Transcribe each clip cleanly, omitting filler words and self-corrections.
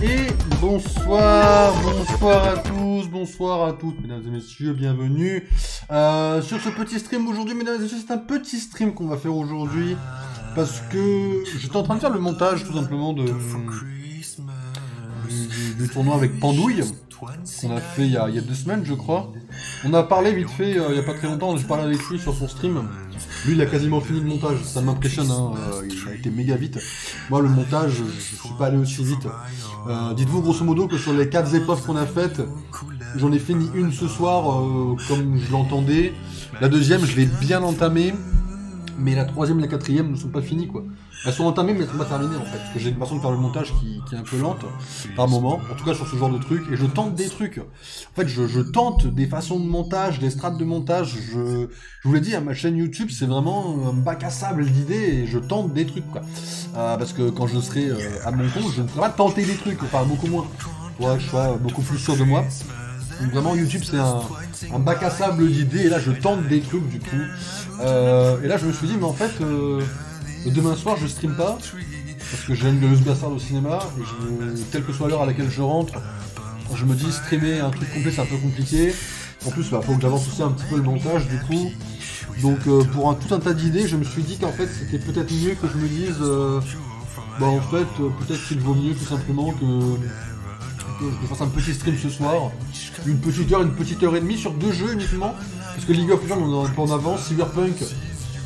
Et bonsoir à tous, bonsour à toutes, mesdames et messieurs, bienvenue sur ce petit stream aujourd'hui, mesdames et messieurs. C'est un petit stream qu'on va faire aujourd'hui, parce que j'étais en train de faire le montage, tout simplement, du tournoi avec Pandouille, qu'on a fait il y a 2 semaines, je crois. On a parlé vite fait, il y a pas très longtemps, j'ai parlé avec lui sur son stream. Lui, il a quasiment fini le montage, ça m'impressionne, hein. Il a été méga vite. Moi, le montage, je suis pas allé aussi vite. Dites-vous grosso modo que sur les 4 épreuves qu'on a faites, j'en ai fini une ce soir, comme je l'entendais. La deuxième, je l'ai bien entamée, mais la troisième et la quatrième ne sont pas finies, quoi. Elles sont entamées, mais elles sont pas terminées, en fait, parce que j'ai une façon de faire le montage qui est un peu lente, par moment, en tout cas sur ce genre de truc, et je tente des trucs. En fait, je tente des façons de montage, des strates de montage, je vous l'ai dit, à ma chaîne YouTube, c'est vraiment un bac à sable d'idées, et je tente des trucs, quoi. Parce que quand je serai à mon compte, je ne ferai pas tenter des trucs, enfin, beaucoup moins. Ouais, je sois beaucoup plus sûr de moi. Donc vraiment, YouTube, c'est un bac à sable d'idées, et là, je tente des trucs, du coup. Et là, je me suis dit, mais en fait... demain soir, je stream pas, parce que j'ai une gueuleuse Gassard au cinéma, et quelle que soit l'heure à laquelle je rentre, je me dis streamer un truc complet, c'est un peu compliqué. En plus, faut que j'avance aussi un petit peu le montage, du coup. Donc, pour tout un tas d'idées, je me suis dit qu'en fait, c'était peut-être mieux que je me dise, en fait, peut-être qu'il vaut mieux tout simplement que je fasse un petit stream ce soir, une petite heure et demie sur 2 jeux uniquement, parce que League of Legends, on est un peu en avance. Cyberpunk,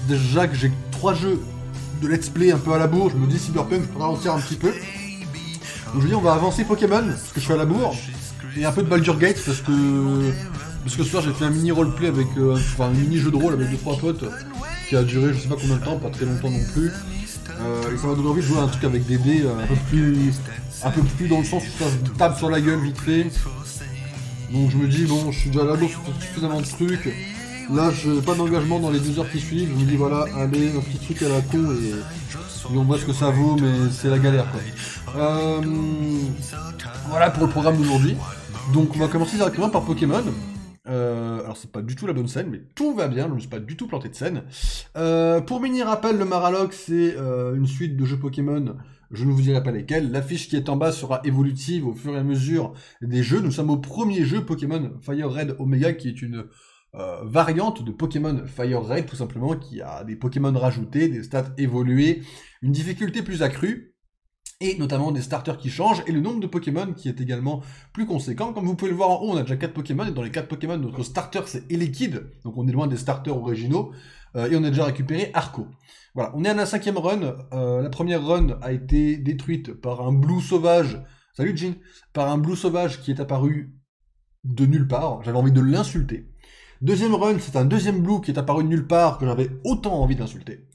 déjà que j'ai 3 jeux de let's play un peu à la bourre, je me dis Cyberpunk, je peux ralentir un petit peu. Donc je dis on va avancer Pokémon, parce que je suis à la bourre, et un peu de Baldur's Gate, parce que ce soir j'ai fait un mini roleplay avec, un mini jeu de rôle avec 2-3 potes, qui a duré je sais pas combien de temps, pas très longtemps non plus. Et ça m'a donné envie de jouer à un truc avec des dés un peu plus dans le sens où ça se tape sur la gueule vite fait. Donc je me dis bon, je suis déjà à la bourre, je fais suffisamment de trucs. Là, je n'ai pas d'engagement dans les 2 heures qui suivent, je me dis voilà, allez, un petit truc à la con et on voit ce que ça vaut, mais c'est la galère, quoi. Voilà pour le programme d'aujourd'hui. Donc on va commencer directement par Pokémon. Alors c'est pas du tout la bonne scène, mais tout va bien, je ne me suis pas du tout planté de scène. Pour mini rappel, le Maraloc, c'est une suite de jeux Pokémon. Je ne vous dirai pas lesquels. L'affiche qui est en bas sera évolutive au fur et à mesure des jeux. Nous sommes au premier jeu Pokémon Fire Red Omega, qui est une variante de Pokémon Fire Red, tout simplement, qui a des Pokémon rajoutés, des stats évoluées, une difficulté plus accrue, et notamment des starters qui changent, et le nombre de Pokémon qui est également plus conséquent. Comme vous pouvez le voir en haut, on a déjà 4 Pokémon, et dans les 4 Pokémon, notre starter c'est Elekid, donc on est loin des starters originaux, et on a déjà récupéré Arco. Voilà, on est à la 5e run. La première run a été détruite par un Blue sauvage, salut Jean, par un Blue sauvage qui est apparu de nulle part, j'avais envie de l'insulter. Deuxième run, c'est un deuxième Blue qui est apparu de nulle part que j'avais autant envie d'insulter.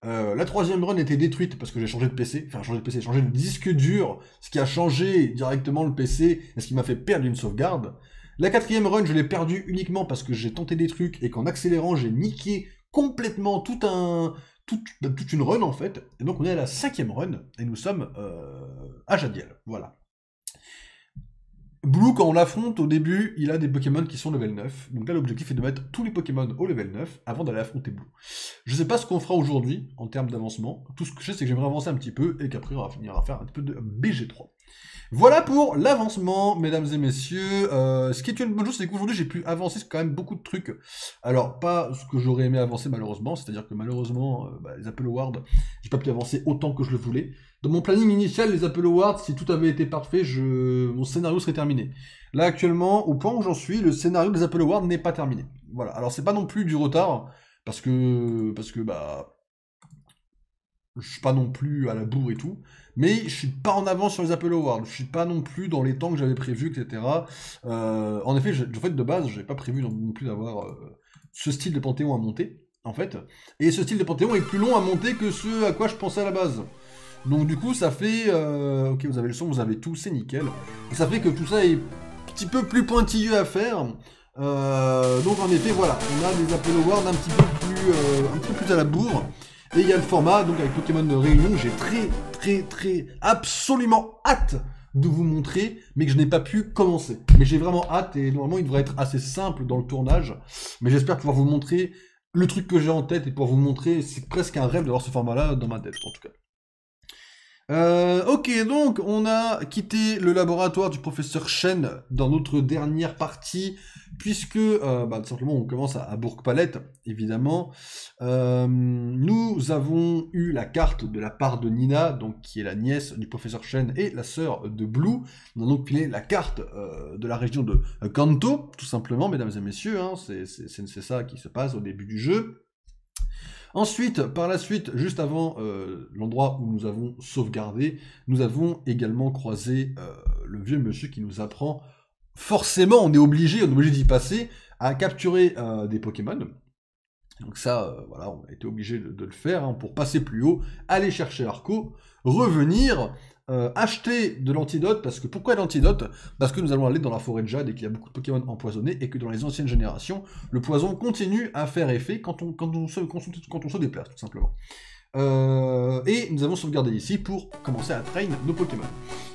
La troisième run était détruite parce que j'ai changé de PC, j'ai changé de disque dur, ce qui a changé directement le PC et ce qui m'a fait perdre une sauvegarde. La 4e run, je l'ai perdue uniquement parce que j'ai tenté des trucs et qu'en accélérant, j'ai niqué complètement toute une run en fait. Et donc on est à la 5e run et nous sommes à Jadiel, voilà. Blue, quand on l'affronte, au début, il a des Pokémon qui sont level 9. Donc là, l'objectif est de mettre tous les Pokémon au level 9 avant d'aller affronter Blue. Je sais pas ce qu'on fera aujourd'hui, en termes d'avancement. Tout ce que je sais, c'est que j'aimerais avancer un petit peu, et qu'après, on va finir à faire un petit peu de BG3. Voilà pour l'avancement, mesdames et messieurs. Ce qui est une bonne chose, c'est qu'aujourd'hui, j'ai pu avancer quand même beaucoup de trucs. Alors, pas ce que j'aurais aimé avancer, malheureusement. C'est-à-dire que, malheureusement, les Apple Awards, j'ai pas pu avancer autant que je le voulais. Dans mon planning initial, les Apple Awards, si tout avait été parfait, mon scénario serait terminé. Là, actuellement, au point où j'en suis, le scénario des Apple Awards n'est pas terminé. Voilà. Alors, c'est pas non plus du retard, parce que je suis pas non plus à la bourre et tout, mais je suis pas en avance sur les Apple Awards, je suis pas non plus dans les temps que j'avais prévu, etc. En effet, de base, j'avais pas prévu non plus d'avoir ce style de Panthéon à monter, en fait. Et ce style de Panthéon est plus long à monter que ce à quoi je pensais à la base. Donc du coup, ça fait... ok, vous avez le son, vous avez tout, c'est nickel. Et ça fait que tout ça est un petit peu plus pointilleux à faire. Donc en effet, voilà, on a des Apple Awards un petit peu plus à la bourre. Et il y a le format, donc avec Pokémon de Réunion, j'ai absolument hâte de vous montrer, mais que je n'ai pas pu commencer. Mais j'ai vraiment hâte, et normalement il devrait être assez simple dans le tournage, mais j'espère pouvoir vous montrer le truc que j'ai en tête, et pour vous montrer, c'est presque un rêve d'avoir ce format-là dans ma tête, en tout cas. Ok, donc on a quitté le laboratoire du professeur Chen dans notre dernière partie, puisque tout simplement on commence à Bourg-Palette, évidemment. Nous avons eu la carte de la part de Nina, donc qui est la nièce du professeur Chen et la sœur de Blue. On a donc pilé la carte de la région de Kanto, tout simplement, mesdames et messieurs, hein, c'est ça qui se passe au début du jeu. Ensuite, par la suite, juste avant l'endroit où nous avons sauvegardé, nous avons également croisé le vieux monsieur qui nous apprend, forcément, on est obligé d'y passer, à capturer des Pokémon. Donc ça, voilà, on a été obligé de le faire, hein, pour passer plus haut, aller chercher Arco, revenir, acheter de l'antidote, parce que pourquoi l'antidote? Parce que nous allons aller dans la forêt de Jade et qu'il y a beaucoup de Pokémon empoisonnés, et que dans les anciennes générations, le poison continue à faire effet quand on se déplace, tout simplement. Et nous avons sauvegardé ici pour commencer à train nos Pokémon.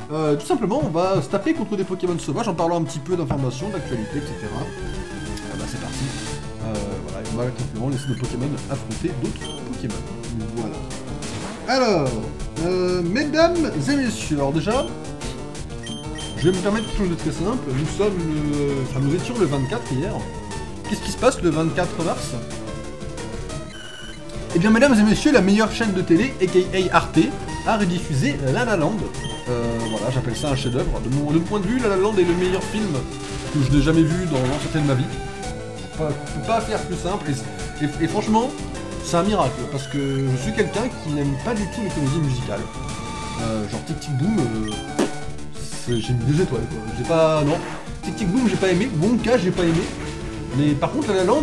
Tout simplement, on va se taper contre des Pokémon sauvages en parlant un petit peu d'informations, d'actualité, etc. C'est parti. Voilà, on va tout simplement laisser nos Pokémon affronter d'autres Pokémon. Voilà. Alors, mesdames et messieurs, alors déjà, je vais me permettre quelque chose de très simple. Nous étions le 24 hier. Qu'est-ce qui se passe le 24 mars? Eh bien, mesdames et messieurs, la meilleure chaîne de télé, aka Arte, a rediffusé La La Land. Voilà, j'appelle ça un chef-d'œuvre. De mon point de vue, La La Land est le meilleur film que je n'ai jamais vu dans l'entièreté de ma vie. Je peux pas faire plus simple, et franchement, c'est un miracle, parce que je suis quelqu'un qui n'aime pas du tout les comédies musicales. Genre Tic Tic Boom, j'ai mis 2 étoiles, quoi. J'ai pas... non. Tic Tic Boom, j'ai pas aimé. Wonka, j'ai pas aimé. Mais par contre, La La Land,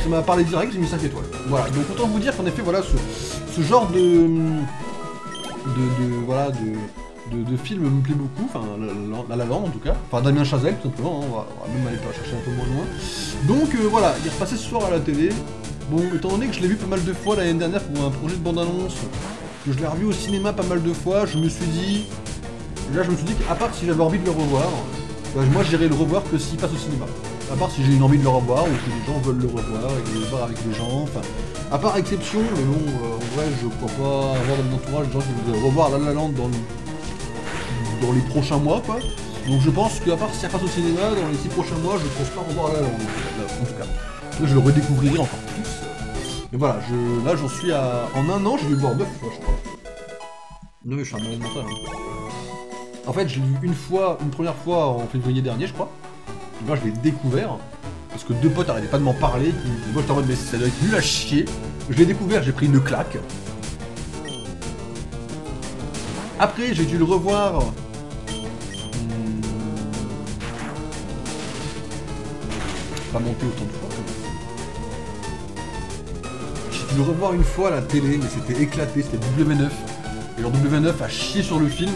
ça m'a parlé direct, j'ai mis 5 étoiles. Voilà, donc autant vous dire qu'en effet, voilà, ce genre de film me plaît beaucoup, enfin, La La Land en tout cas. Enfin, Damien Chazelle, tout simplement, hein, on va même aller chercher un peu moins loin. Donc voilà, il est repassé ce soir à la télé. Bon, étant donné que je l'ai vu pas mal de fois l'année dernière pour un projet de bande-annonce, que je l'ai revu au cinéma pas mal de fois, je me suis dit qu'à part si j'avais envie de le revoir, moi j'irais le revoir que s'il passe au cinéma. À part si j'ai une envie de le revoir, ou que les gens veulent le revoir, et de le voir avec les gens, enfin... À part exception, mais bon, en vrai, je crois pas avoir dans mon entourage des gens qui voudraient revoir La La Land dans les prochains mois, quoi. Donc je pense qu'à part si ça passe au cinéma, dans les 6 prochains mois, je pense pas revoir La La Land, en tout cas. Là, je le redécouvrirai encore plus. Mais voilà, là j'en suis à... En un an, j'ai dû le voir 9 fois, je crois. Non mais je suis un malade mental, hein. En fait, je l'ai vu une première fois en février dernier, je crois. Et moi, je l'ai découvert, parce que 2 potes arrêtaient pas de m'en parler. Moi, j'étais en mode, mais ça doit être nul à chier. Je l'ai découvert, j'ai pris une claque. Après, j'ai dû le revoir... Pas monter autant de fois. J'ai dû le revoir une fois à la télé, mais c'était éclaté, c'était W9. Et genre W9 a chié sur le film.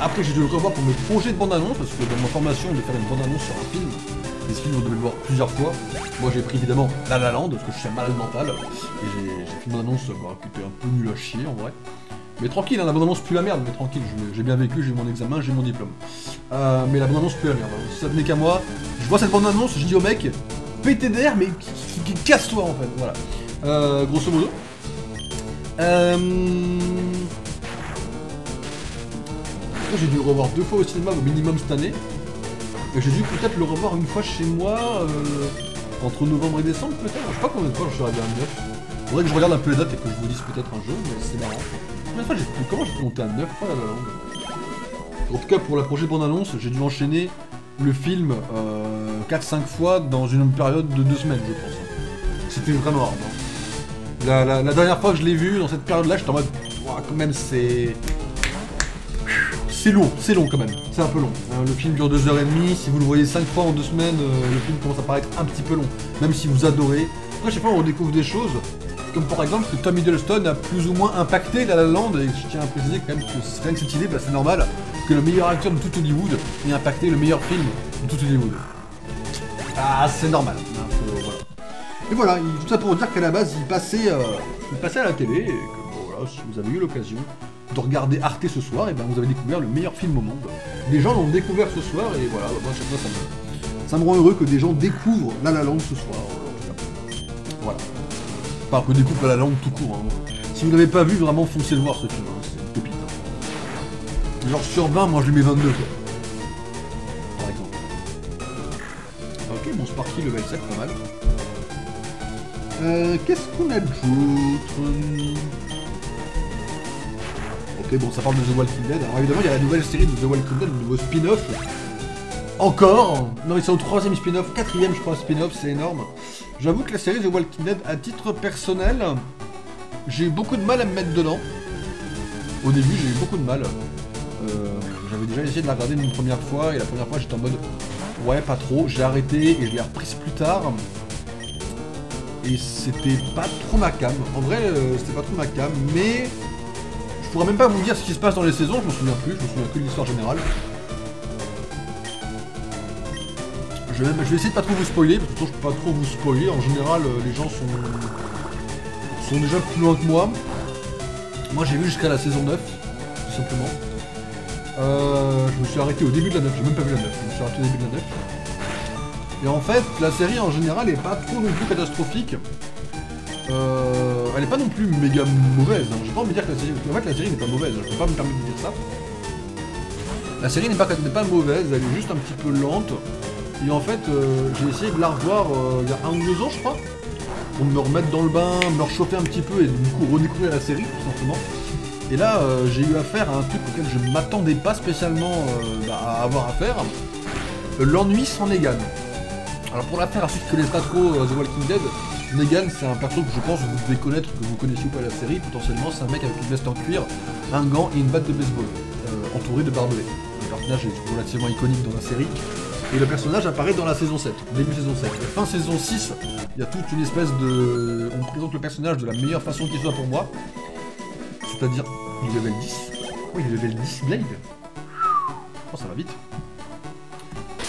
Après, j'ai dû le revoir pour mes projets de bande-annonce, parce que dans ma formation, on devait faire une bande-annonce sur un film. Et ce film, on devait le voir plusieurs fois. Moi, j'ai pris évidemment La La Land, parce que je suis un malade mental. Et j'ai fait une bande-annonce qui était un peu nulle à chier, en vrai. Mais tranquille, hein, la bande-annonce pue la merde, mais tranquille, j'ai bien vécu, j'ai eu mon examen, j'ai mon diplôme. Mais la bande-annonce pue la merde. Si ça tenait qu'à moi, je vois cette bande-annonce, je dis au mec, pété d'air, mais qui casse-toi, en fait, voilà. Grosso modo. J'ai dû le revoir 2 fois au cinéma au minimum cette année. Et j'ai dû peut-être le revoir une fois chez moi, entre novembre et décembre peut-être. Je sais pas combien de fois je suis arrivé à 9. Faudrait que je regarde un peu les dates et que je vous dise peut-être un jour, mais c'est marrant. Combien de fois comment j'ai pu monter à 9 fois La La Land? En tout cas, pour la prochaine bande-annonce, j'ai dû enchaîner le film 4-5 fois dans une période de 2 semaines, je pense. C'était vraiment hard. Hein. La dernière fois que je l'ai vu, dans cette période-là, j'étais en mode... Wow, quand même, c'est... C'est long quand même, c'est un peu long. Le film dure 2h30, si vous le voyez 5 fois en 2 semaines, le film commence à paraître un petit peu long, même si vous adorez. Après, chaque fois on redécouvre des choses, comme par exemple que Tom Hiddleston a plus ou moins impacté La La Land, et je tiens à préciser quand même que rien que cette idée, bah, c'est normal que le meilleur acteur de tout Hollywood ait impacté le meilleur film de tout Hollywood. Ah, c'est normal. Voilà. Et voilà, tout ça pour dire qu'à la base, il passait à la télé, et que bon, voilà, si vous avez eu l'occasion de regarder Arte ce soir, et ben vous avez découvert le meilleur film au monde. Des gens l'ont découvert ce soir, et voilà, moi à chaque fois ça me rend heureux que des gens découvrent La La Land ce soir, en tout cas. Voilà. Enfin, que des couples à la langue tout court. Hein. Si vous l'avez pas vu, vraiment foncez le voir ce film. Hein. C'est une pépite. Hein. Genre sur 20, moi je lui mets 22 quoi. Par exemple. Ok, bon Sparky level 7, pas mal. Qu'est-ce qu'on a d'autre? Ok, bon, ça parle de The Walking Dead. Alors évidemment, il y a la nouvelle série de The Walking Dead, le nouveau spin-off. Encore. Non, ils sont au 3ème spin-off, 4ème je crois spin-off, c'est énorme. J'avoue que la série The Walking Dead, à titre personnel, j'ai eu beaucoup de mal à me mettre dedans. Au début, j'ai eu beaucoup de mal. J'avais déjà essayé de la regarder une première fois, et la première fois, j'étais en mode... Ouais, pas trop. J'ai arrêté, et je l'ai reprise plus tard. Et c'était pas trop ma cam. En vrai, c'était pas trop ma cam, mais... Je pourrais même pas vous dire ce qui se passe dans les saisons, je me souviens plus, je me souviens que de l'histoire générale. Je vais essayer de pas trop vous spoiler, parce que je peux pas trop vous spoiler. En général, les gens sont déjà plus loin que moi. Moi, j'ai vu jusqu'à la saison 9, tout simplement. Je me suis arrêté au début de la 9, j'ai même pas vu la 9, je me suis arrêté au début de la 9. Et en fait, la série en général est pas trop non plus catastrophique. Elle est pas non plus méga mauvaise, hein. J'ai pas envie de dire que la série... En fait, la série n'est pas mauvaise, je peux pas me permettre de dire ça. La série n'est pas mauvaise, elle est juste un petit peu lente. Et en fait, j'ai essayé de la revoir il y a 1 ou 2 ans, je crois. Pour me remettre dans le bain, me réchauffer un petit peu et du coup redécouvrir la série, tout simplement. Et là, j'ai eu affaire à un truc auquel je ne m'attendais pas spécialement à avoir affaire. L'ennui sans Negan. Alors pour la faire à ceux qui connaissent pas trop The Walking Dead, Negan c'est un perso que je pense que vous devez connaître, que vous connaissiez ou pas la série, potentiellement c'est un mec avec une veste en cuir, un gant et une batte de baseball, entouré de barbelés. Le personnage est relativement iconique dans la série, et le personnage apparaît dans la saison 7, début saison 7. Et fin saison 6, il y a toute une espèce de... On présente le personnage de la meilleure façon qui soit pour moi, c'est-à-dire, il est level 10. Oh, il est level 10 Blade. Oh, ça va vite.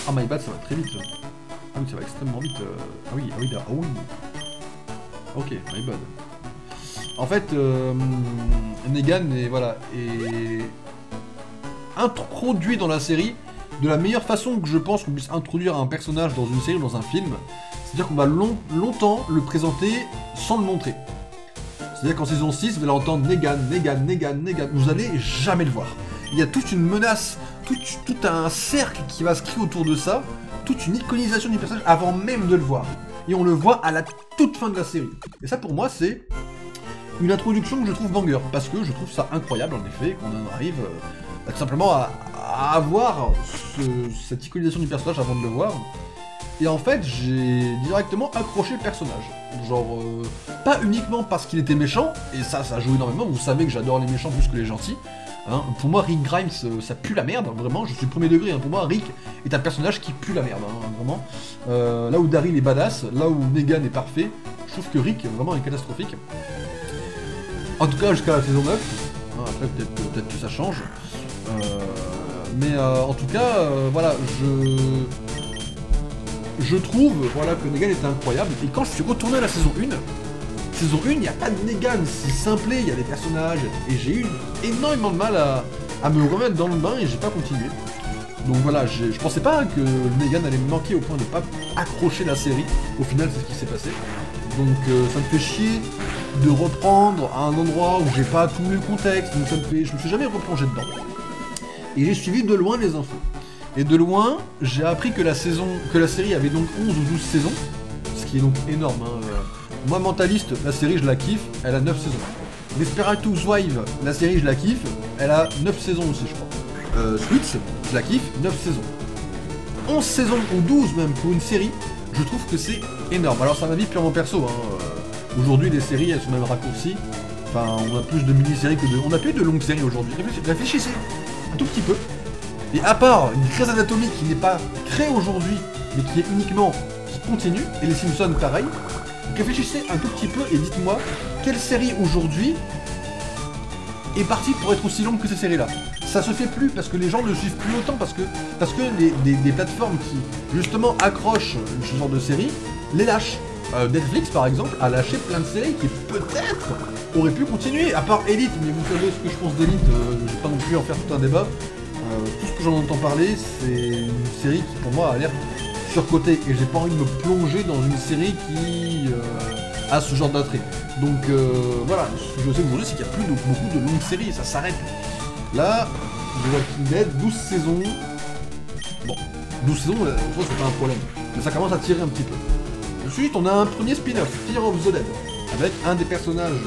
Ah, my bad, ça va très vite. Ah oui, ça va extrêmement vite. Ah oui, là. Ah oui. Ok, my bad. En fait, Negan est introduit dans la série de la meilleure façon que je pense qu'on puisse introduire un personnage dans une série ou dans un film. C'est-à-dire qu'on va longtemps le présenter sans le montrer. C'est-à-dire qu'en saison 6, vous allez entendre Negan. Vous allez jamais le voir. Il y a toute une menace, tout un cercle qui va se créer autour de ça, toute une iconisation du personnage avant même de le voir. Et on le voit à la toute fin de la série. Et ça, pour moi, c'est une introduction que je trouve banger, parce que je trouve ça incroyable, en effet, qu'on en arrive tout simplement à avoir cette iconisation du personnage avant de le voir. Et en fait, j'ai directement accroché le personnage. Genre, pas uniquement parce qu'il était méchant, et ça joue énormément, vous savez que j'adore les méchants plus que les gentils. Hein. Pour moi, Rick Grimes, ça pue la merde, vraiment, je suis premier degré. Hein. Pour moi, Rick est un personnage qui pue la merde, hein, vraiment. Là où Daryl est badass, là où Negan est parfait, je trouve que Rick, vraiment, est catastrophique. En tout cas, jusqu'à la saison 9. Hein, après, peut-être que ça change. Mais en tout cas, voilà, je trouve voilà, que Negan était incroyable. Et quand je suis retourné à la saison 1, il n'y a pas de Negan, c'est simplé, il y a des personnages. Et j'ai eu énormément de mal à me remettre dans le bain et j'ai pas continué. Donc voilà, je pensais pas que Negan allait me manquer au point de pas accrocher la série. Au final, c'est ce qui s'est passé. Donc ça me fait chier de reprendre à un endroit où j'ai pas tout le contexte. Donc je me suis jamais replongé dedans. Et j'ai suivi de loin les infos. Et de loin, j'ai appris que la série avait donc 11 ou 12 saisons, ce qui est donc énorme. Hein. Moi, Mentaliste, la série, je la kiffe, elle a 9 saisons. Desperate Wives, la série, je la kiffe, elle a 9 saisons aussi, je crois. Suits, je la kiffe, 9 saisons. 11 saisons, ou 12 même, pour une série, je trouve que c'est énorme. Alors, c'est un avis purement perso. Hein. Aujourd'hui, les séries, elles sont même raccourcies. Enfin, on a plus de mini-séries que de... On a plus de longues séries aujourd'hui. Réfléchissez un tout petit peu. Et à part une Grey's Anatomy qui n'est pas créée aujourd'hui, mais qui est uniquement qui continue, et les Simpsons pareil, réfléchissez un tout petit peu et dites-moi quelle série aujourd'hui est partie pour être aussi longue que ces séries-là. Ça se fait plus parce que les gens ne suivent plus autant, parce que des plateformes qui justement accrochent ce genre de séries les lâchent. Netflix par exemple a lâché plein de séries qui peut-être auraient pu continuer, à part Elite, mais vous savez ce que je pense d'Elite, je vais pas non plus en faire tout un débat. Tout ce que j'en entends parler, c'est une série qui pour moi a l'air surcotée, et j'ai pas envie de me plonger dans une série à ce genre d'attrait. Donc voilà, ce que je sais aujourd'hui, c'est qu'il n'y a plus beaucoup de longues séries, ça s'arrête. Là, The Walking Dead, 12 saisons. Bon, 12 saisons, en gros, c'est pas un problème. Mais ça commence à tirer un petit peu. Ensuite, on a un premier spin-off, Fear of the Dead, avec un des personnages,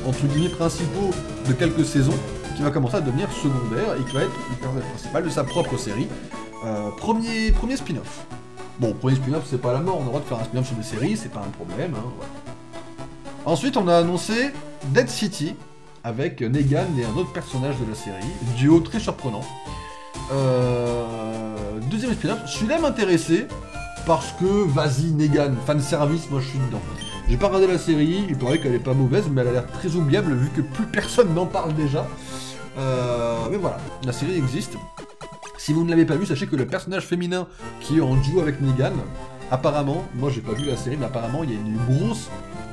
entre guillemets, principaux de quelques saisons, qui va commencer à devenir secondaire et qui va être le personnage principal de sa propre série. Premier spin-off. Bon, premier spin-off, c'est pas la mort, on a le droit de faire un spin-off sur des séries, c'est pas un problème. Hein, voilà. Ensuite, on a annoncé Dead City, avec Negan et un autre personnage de la série, duo très surprenant. Deuxième spin-off, celui-là m'intéressait, parce que, vas-y, Negan, fanservice, moi je suis dedans. J'ai pas regardé la série, il paraît qu'elle est pas mauvaise, mais elle a l'air très oubliable, vu que plus personne n'en parle déjà. Mais voilà, la série existe. Si vous ne l'avez pas vu, sachez que le personnage féminin qui est en duo avec Negan, apparemment, moi j'ai pas vu la série, mais apparemment il y a une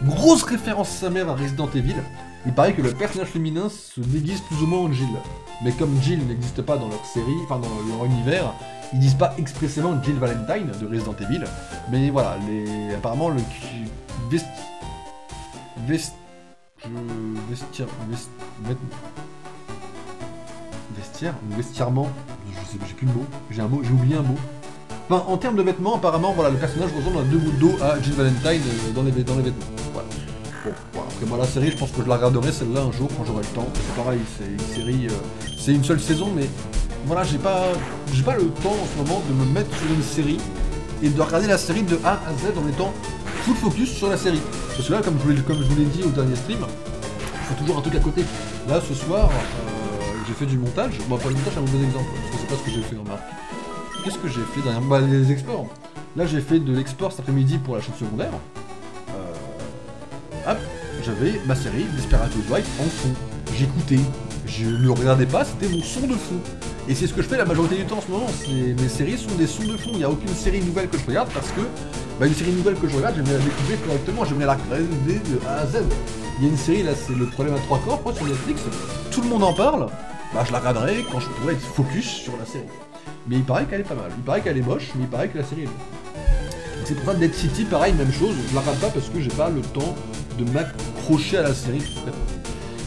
grosse référence sa mère à Resident Evil. Il paraît que le personnage féminin se déguise plus ou moins en Jill. Mais comme Jill n'existe pas dans leur série, enfin dans leur univers, ils disent pas expressément Jill Valentine de Resident Evil. Mais voilà, apparemment le vestiairement, je sais, j'ai plus le mot, j'ai oublié un mot. Enfin, en termes de vêtements, apparemment, voilà, le personnage ressemble à 2 gouttes d'eau à Jill Valentine dans les vêtements. Voilà. Bon, voilà. Après moi, la série, je pense que je la regarderai celle-là un jour quand j'aurai le temps. C'est pareil, c'est une série, c'est une seule saison, mais voilà, j'ai pas le temps en ce moment de me mettre sur une série et de regarder la série de A à Z en étant full focus sur la série. Parce que là, comme je vous l'ai dit au dernier stream, il faut toujours un truc à côté. Là, ce soir, j'ai fait du montage. Bon, pas le montage, c'est un mauvais exemple, parce que c'est pas ce que j'ai fait en marque. Qu'est-ce que j'ai fait dernièrement? Bah, les exports. Là, j'ai fait de l'export cet après-midi pour la chaîne secondaire. Hop, j'avais ma série Desperate Housewives en fond. J'écoutais, je ne regardais pas, c'était mon son de fond. Et c'est ce que je fais la majorité du temps en ce moment. Mes séries sont des sons de fond. Il n'y a aucune série nouvelle que je regarde parce que une série nouvelle que je regarde, j'aimerais la découvrir correctement, j'aimerais la regarder de A à Z. Il y a une série, là, c'est Le Problème à 3 corps, sur Netflix. Tout le monde en parle. Bah, je la regarderai quand je pourrai être focus sur la série. Mais il paraît qu'elle est pas mal. Il paraît qu'elle est moche, mais il paraît que la série est bonne. C'est pour ça que Dead City, pareil, même chose. Je la regarde pas parce que j'ai pas le temps de m'accrocher à la série.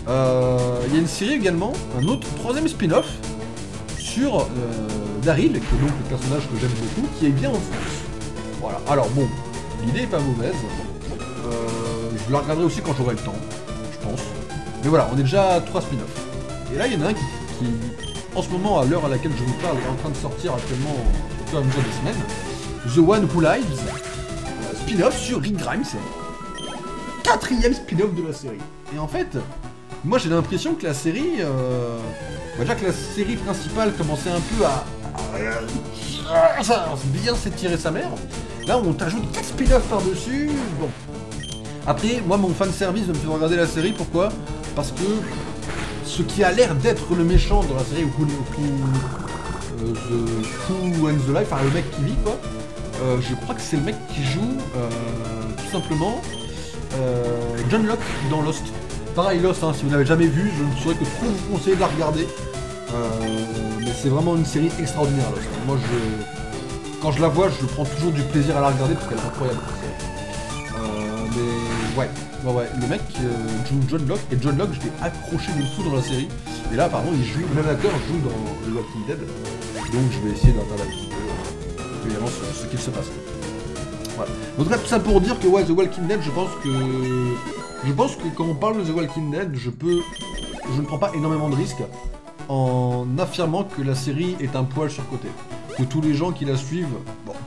Il y a une série également, un autre troisième spin-off sur Daryl, qui est donc le personnage que j'aime beaucoup, qui est bien en France. Voilà. Alors bon, l'idée est pas mauvaise. Je la regarderai aussi quand j'aurai le temps, je pense. Mais voilà, on est déjà à 3 spin-offs. Et là, il y en a un qui en ce moment, à l'heure à laquelle je vous parle, est en train de sortir actuellement au fur et à mesure des semaines. The One Who Lives, spin-off sur Rick Grimes. 4ème spin-off de la série. Et en fait, moi j'ai l'impression que la série... déjà que la série principale commençait un peu à bien s'étirer sa mère. Là, on t'ajoute 4 spin-offs par-dessus. Bon. Après, moi, mon fanservice me fait regarder la série. Pourquoi? Parce que ce qui a l'air d'être le méchant dans la série, The Who Ends the Life, enfin le mec qui vit, quoi. Je crois que c'est le mec qui joue, tout simplement, John Locke dans Lost. Pareil, Lost, hein, si vous n'avez jamais vu, je ne saurais que trop vous conseiller de la regarder. Mais c'est vraiment une série extraordinaire, Lost. Moi, quand je la vois, je prends toujours du plaisir à la regarder parce qu'elle est incroyable. Mais ouais, le mec joue John Locke, et John Locke, je l'ai accroché des fous dans la série. Et là, apparemment, le même acteur joue dans The Walking Dead. Donc je vais essayer de regarder un petit peu, évidemment, ce qu'il se passe. Voilà. En tout cas, tout ça pour dire que ouais, The Walking Dead, je pense que quand on parle de The Walking Dead, je ne prends pas énormément de risques en affirmant que la série est un poil surcoté. Que tous les gens qui la suivent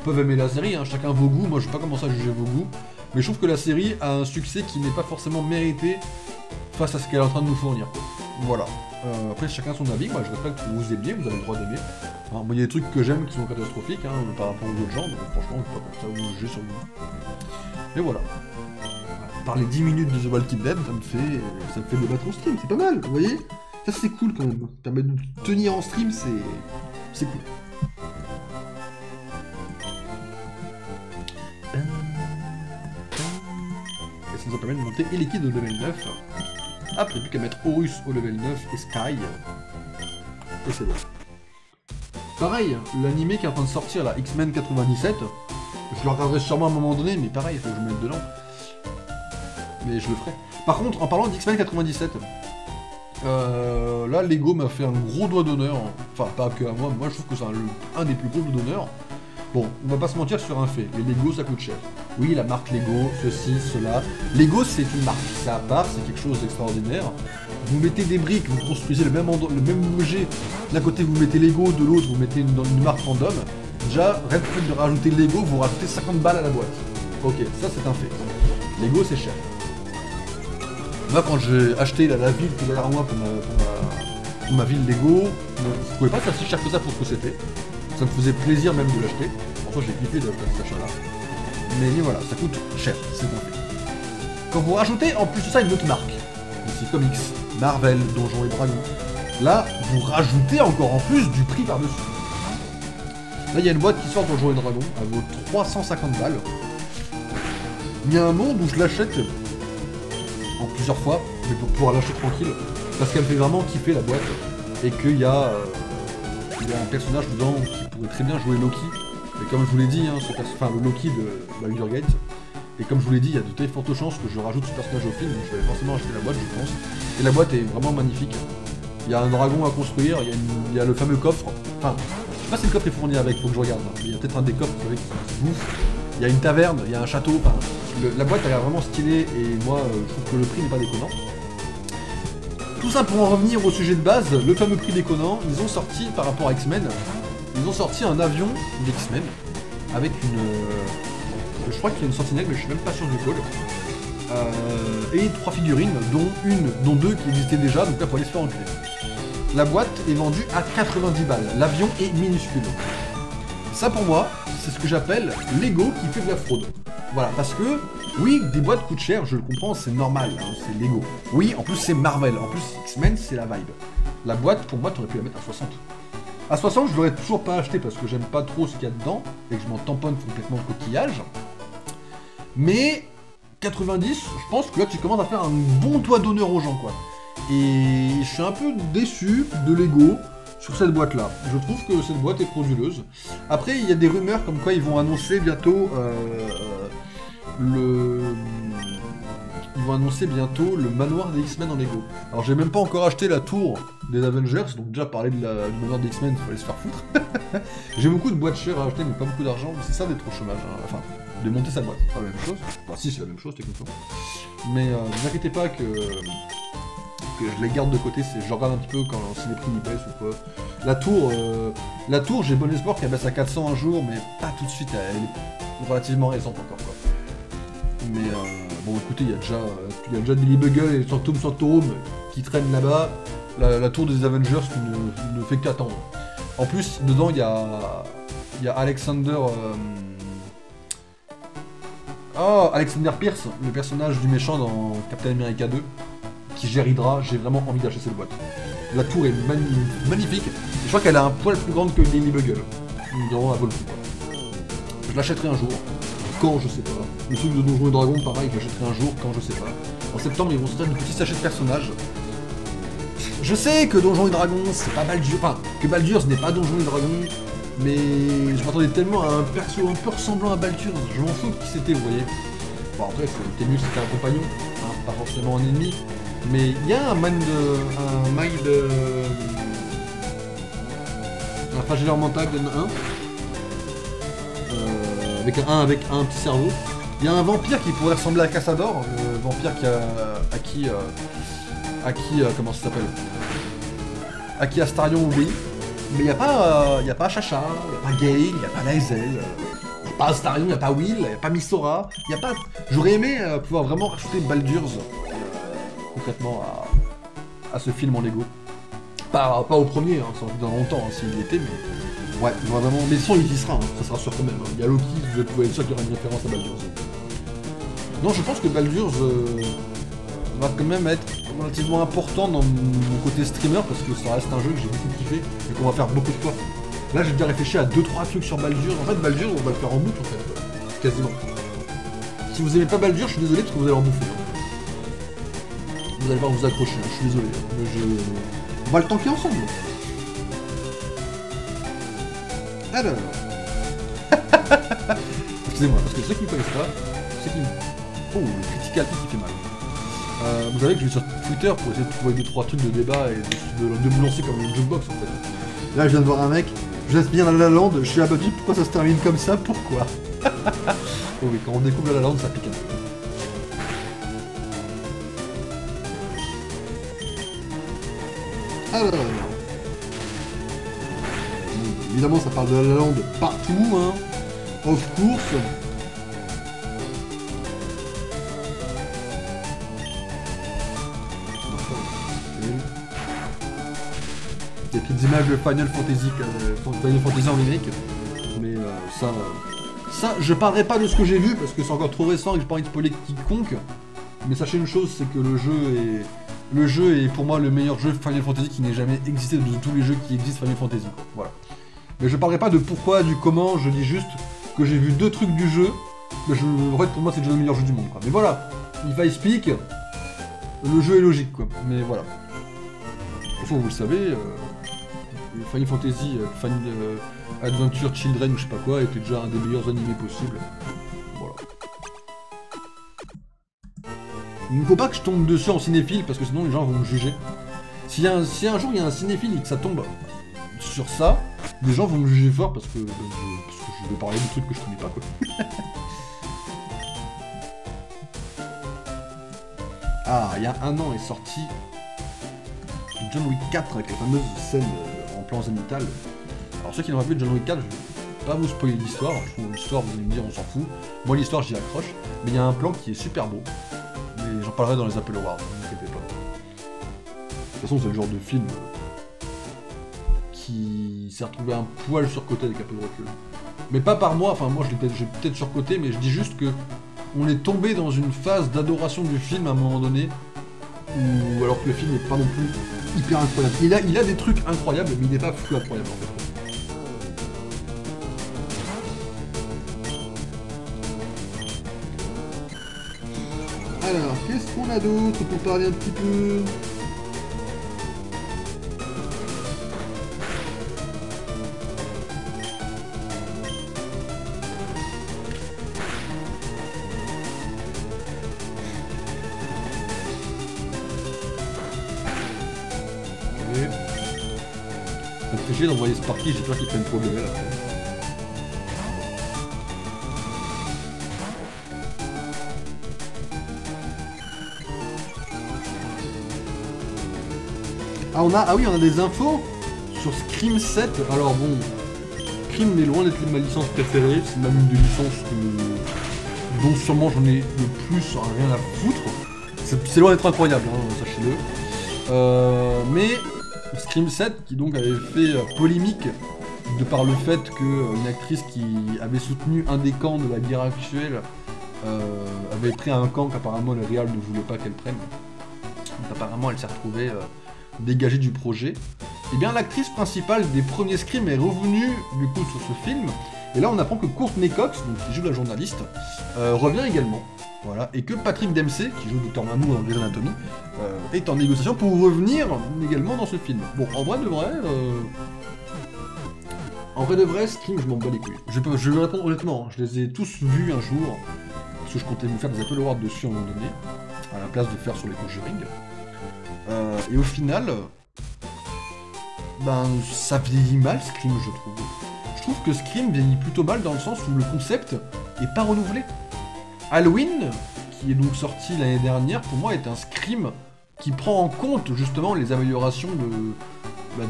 peuvent aimer la série, hein, chacun vos goûts, moi je vais pas commencer à juger vos goûts, mais je trouve que la série a un succès qui n'est pas forcément mérité face à ce qu'elle est en train de nous fournir. Voilà. Après chacun son avis, moi je respecte que vous aimiez, vous avez le droit d'aimer. Hein, il y a des trucs que j'aime qui sont catastrophiques par rapport aux autres gens, donc franchement je ne vais pas comme ça vous juger sur vous. Et voilà. Par les 10 minutes de The Walking Dead, ça me fait me battre en stream, c'est pas mal, vous voyez? Ça c'est cool quand même, ça permet de tenir en stream, c'est cool. Et ça nous permet de monter Elekid au level 9. Après, plus qu'à mettre Horus au level 9 et Sky. Et c'est bon. Pareil, l'animé qui est en train de sortir, là, X-Men 97, je le regarderai sûrement à un moment donné, mais pareil, il faut que je me mette dedans. mais je le ferai. Par contre, en parlant d'X-Men 97, là, Lego m'a fait un gros doigt d'honneur. Enfin, pas que à moi, moi je trouve que c'est un des plus gros doigts d'honneur. Bon, on va pas se mentir sur un fait, les Lego ça coûte cher. Oui, la marque Lego, ceci, cela. Lego c'est une marque, c'est à part, c'est quelque chose d'extraordinaire. Vous mettez des briques, vous construisez le même objet. D'un côté vous mettez Lego, de l'autre vous mettez une marque random. Déjà, rien que le fait de rajouter Lego, vous rajoutez 50 balles à la boîte. Ok, ça c'est un fait. Lego c'est cher. Moi quand j'ai acheté la ville qui est derrière moi pour ma ville Lego, je trouvais pas ça si cher que ça pour ce que c'était. Ça me faisait plaisir même de l'acheter. Pourquoi j'ai kiffé de faire cet achat là. Mais voilà, ça coûte cher, c'est un fait. Quand vous rajoutez en plus de ça une autre marque, ici Comics, Marvel, Donjons et Dragons, là vous rajoutez encore en plus du prix par-dessus. Là il y a une boîte qui sort Donjons et Dragons, elle vaut 350 balles. Il y a un monde où je l'achète en plusieurs fois, mais pour pouvoir l'acheter tranquille, parce qu'elle me fait vraiment kiffer la boîte, et qu'il y a un personnage dedans qui pourrait très bien jouer Loki, et comme je vous l'ai dit, hein, le Loki de Baldur's Gate, et comme je vous l'ai dit, il y a de très fortes chances que je rajoute ce personnage au film, donc je vais forcément acheter la boîte, je pense, et la boîte est vraiment magnifique. Il y a un dragon à construire, il y a le fameux coffre, enfin, je sais pas si le coffre est fourni avec, faut que je regarde, hein, mais il y a peut-être un des coffres, vous savez, qui bouffe. Il y a une taverne, il y a un château, enfin, la boîte a l'air vraiment stylée, et moi, je trouve que le prix n'est pas déconnant. Tout ça pour en revenir au sujet de base, le fameux prix déconnant, ils ont sorti, par rapport à X-Men, ils ont sorti un avion d'X-Men, avec je crois qu'il y a une sentinelle, mais je suis même pas sûr du call, et 3 figurines, dont 2 qui existaient déjà, donc là, faut aller se faire enculer. La boîte est vendue à 90 balles, l'avion est minuscule. Ça, pour moi, c'est ce que j'appelle Lego qui fait de la fraude. Voilà, parce que, oui, des boîtes coûtent cher, je le comprends, c'est normal, hein, c'est Lego. Oui, en plus c'est Marvel, en plus X-Men c'est la vibe. La boîte, pour moi, t'aurais pu la mettre à 60. À 60, je l'aurais toujours pas acheté parce que j'aime pas trop ce qu'il y a dedans, et que je m'en tamponne complètement le coquillage. Mais 90, je pense que là tu commences à faire un bon doigt d'honneur aux gens, quoi. Et je suis un peu déçu de Lego sur cette boîte-là. Je trouve que cette boîte est frauduleuse. Après, il y a des rumeurs comme quoi ils vont annoncer bientôt Ils vont annoncer bientôt le manoir des X-Men en Lego. Alors j'ai même pas encore acheté la tour des Avengers, donc déjà parler du manoir des X-Men, il fallait se faire foutre. J'ai beaucoup de boîtes chères à acheter, mais pas beaucoup d'argent, c'est ça d'être au chômage. Hein. Enfin, de monter sa boîte, c'est pas la même chose. Enfin si, c'est la même chose techniquement. Mais ne vous inquiétez pas que je les garde de côté, je regarde un petit peu si les prix y baissent ou quoi. La tour, j'ai bon espoir qu'elle baisse à 400 un jour, mais pas tout de suite, elle est relativement récente encore, quoi. Mais bon, écoutez, il y a déjà Daily Bugle et Sanctum Sanctorum qui traînent là-bas. La tour des Avengers qui ne fait qu'attendre. En plus, dedans, il y a Alexander... Alexander Pierce, le personnage du méchant dans Captain America 2, qui gère Hydra. J'ai vraiment envie d'acheter cette boîte. La tour est magnifique. Je crois qu'elle a un poil plus grande que Daily Bugle. Donc, elle vaut le coup, quoi. Je l'achèterai un jour. Quand, je sais pas. Le truc de Donjons et Dragons, pareil, je l'achèterai un jour, quand, je sais pas. En septembre, ils vont sortir de petits sachets de personnages. Je sais que Donjons et Dragons, c'est pas Baldur's... Enfin, que Baldur's n'est pas Donjons et Dragons, mais je m'attendais tellement à un perso un peu ressemblant à Baldur's, je m'en fous de qui c'était, vous voyez. Bon, après, c'était mieux si c'était un compagnon, hein, pas forcément un ennemi. Mais il y a un flagelleur mental de 1. Avec un petit cerveau. Il y a un vampire qui pourrait ressembler à Cassador, le vampire comment ça s'appelle, à qui Astarion obéit. Mais il n'y a pas Chacha, il n'y a pas Gale, il n'y a pas Lae'zel, il n'y a pas Astarion, il n'y a pas Will, il n'y a pas Missora, il n'y a pas... J'aurais aimé pouvoir vraiment rajouter Baldur's concrètement à ce film en Lego. Pas au premier, hein, ça en fait dans longtemps hein, s'il y était, mais... Ouais, vraiment, mais sans il y sera, hein, ça sera sûr quand même. Hein. Il y a Loki, vous pouvez être sûr qu'il y aura une référence à Baldur's. Non, je pense que Baldur's va quand même être relativement important dans mon côté streamer, parce que ça reste un jeu que j'ai beaucoup kiffé, et qu'on va faire beaucoup de fois. Là, j'ai déjà réfléchi à 2-3 trucs sur Baldur's. En fait, Baldur's, on va le faire en boucle, en fait, quasiment. Si vous aimez pas Baldur's, je suis désolé, parce que vous allez en bouffer. Hein. Vous allez voir vous accrocher, hein, je suis désolé. Mais on va le tanker ensemble. Alors... Excusez-moi, parce que ceux qui ne connaissent pas, c'est qui... Oh, le critical qui fait mal. Vous savez que je vais sur Twitter pour essayer de trouver 2-3 trucs de débat et de me lancer comme une jukebox en fait. Là je viens de voir un mec, je laisse bien La La Land, je suis abattu, pourquoi ça se termine comme ça, pourquoi? Oh oui, quand on découvre La La Land ça pique un peu. Alors... Évidemment ça parle de La La Land partout, hein. Of course. Des petites images de Final Fantasy en remake, mais ça, je parlerai pas de ce que j'ai vu parce que c'est encore trop récent et que j'ai pas envie de spoiler quiconque. Mais sachez une chose, c'est que le jeu est pour moi le meilleur jeu Final Fantasy qui n'ait jamais existé de tous les jeux qui existent Final Fantasy. Voilà. Mais je parlerai pas de pourquoi, du comment, je dis juste que j'ai vu 2 trucs du jeu. Mais en fait, pour moi, c'est déjà le meilleur jeu du monde, quoi. Mais voilà, if I speak, le jeu est logique, quoi. Mais voilà. De toute façon, vous le savez, Final Fantasy Adventure Children ou je sais pas quoi était déjà un des meilleurs animés possibles. Voilà. Il ne faut pas que je tombe dessus en cinéphile parce que sinon les gens vont me juger. Si un jour il y a un cinéphile et que ça tombe sur ça, les gens vont me juger fort parce que je vais parler de trucs que je connais pas, quoi. Ah, il y a un an est sorti John Wick 4 avec la fameuse scène en plan zénital. Alors ceux qui n'ont pas vu John Wick 4, je vais pas vous spoiler l'histoire. Je trouve l'histoire, vous allez me dire on s'en fout. Moi l'histoire j'y accroche, mais il y a un plan qui est super beau. Et j'en parlerai dans les Apple Awards, ne vous inquiétez pas. De toute façon c'est le genre de film qui s'est retrouvé un poil surcoté avec un peu de recul. Mais pas par moi, enfin moi j'ai peut-être surcoté, mais je dis juste que on est tombé dans une phase d'adoration du film à un moment donné, où alors que le film n'est pas non plus hyper incroyable. Il a des trucs incroyables, mais il n'est pas fou incroyable en fait. Alors, qu'est-ce qu'on a d'autre pour parler un petit peu? Ça me fait chier d'envoyer Sparky, j'ai peur qu'il prenne trop de level après. Ah oui, on a des infos sur Scream 7. Alors bon, Scream est loin d'être ma licence préférée, c'est même une des licences dont sûrement j'en ai le plus rien à foutre. C'est loin d'être incroyable, hein, sachez-le. Mais Scream 7, qui donc avait fait polémique de par le fait qu'une actrice qui avait soutenu un des camps de la guerre actuelle avait pris un camp qu'apparemment le réal ne voulait pas qu'elle prenne. Donc apparemment elle s'est retrouvée dégagée du projet. Et bien l'actrice principale des premiers Scream est revenue du coup sur ce film. Et là on apprend que Courtney Cox, donc, qui joue la journaliste, revient également. Voilà, et que Patrick Dempsey, qui joue Dr Mamou dans Grey's Anatomy, est en négociation pour revenir également dans ce film. Bon, en vrai de vrai, Scream, je m'en bats les couilles. Je vais répondre honnêtement, je les ai tous vus un jour, parce que je comptais vous faire des Apple Awards dessus à un moment donné, à la place de faire sur les Conjuring. Et au final, ben, ça vieillit mal, Scream, je trouve. Je trouve que Scream vieillit plutôt mal dans le sens où le concept est pas renouvelé. Halloween, qui est donc sorti l'année dernière, pour moi est un Scream qui prend en compte justement les améliorations de... Je